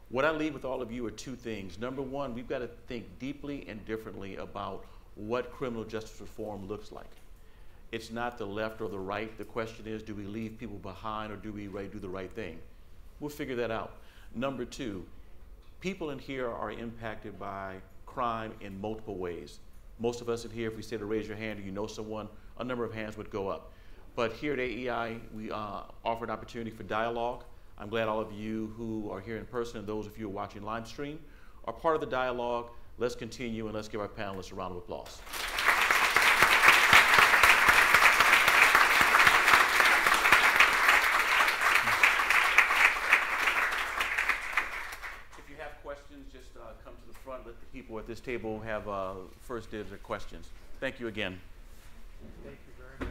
What I leave with all of you are two things. Number one, we've got to think deeply and differently about what criminal justice reform looks like. It's not the left or the right. The question is, do we leave people behind or do we do the right thing? We'll figure that out. Number two, people in here are impacted by crime in multiple ways. Most of us in here, if we say to raise your hand or you know someone, a number of hands would go up. But here at AEI, we offer an opportunity for dialogue. I'm glad all of you who are here in person and those of you who are watching live stream are part of the dialogue. Let's continue and let's give our panelists a round of applause. Just come to the front, let the people at this table have first dibs or questions. Thank you again. Thank you very much.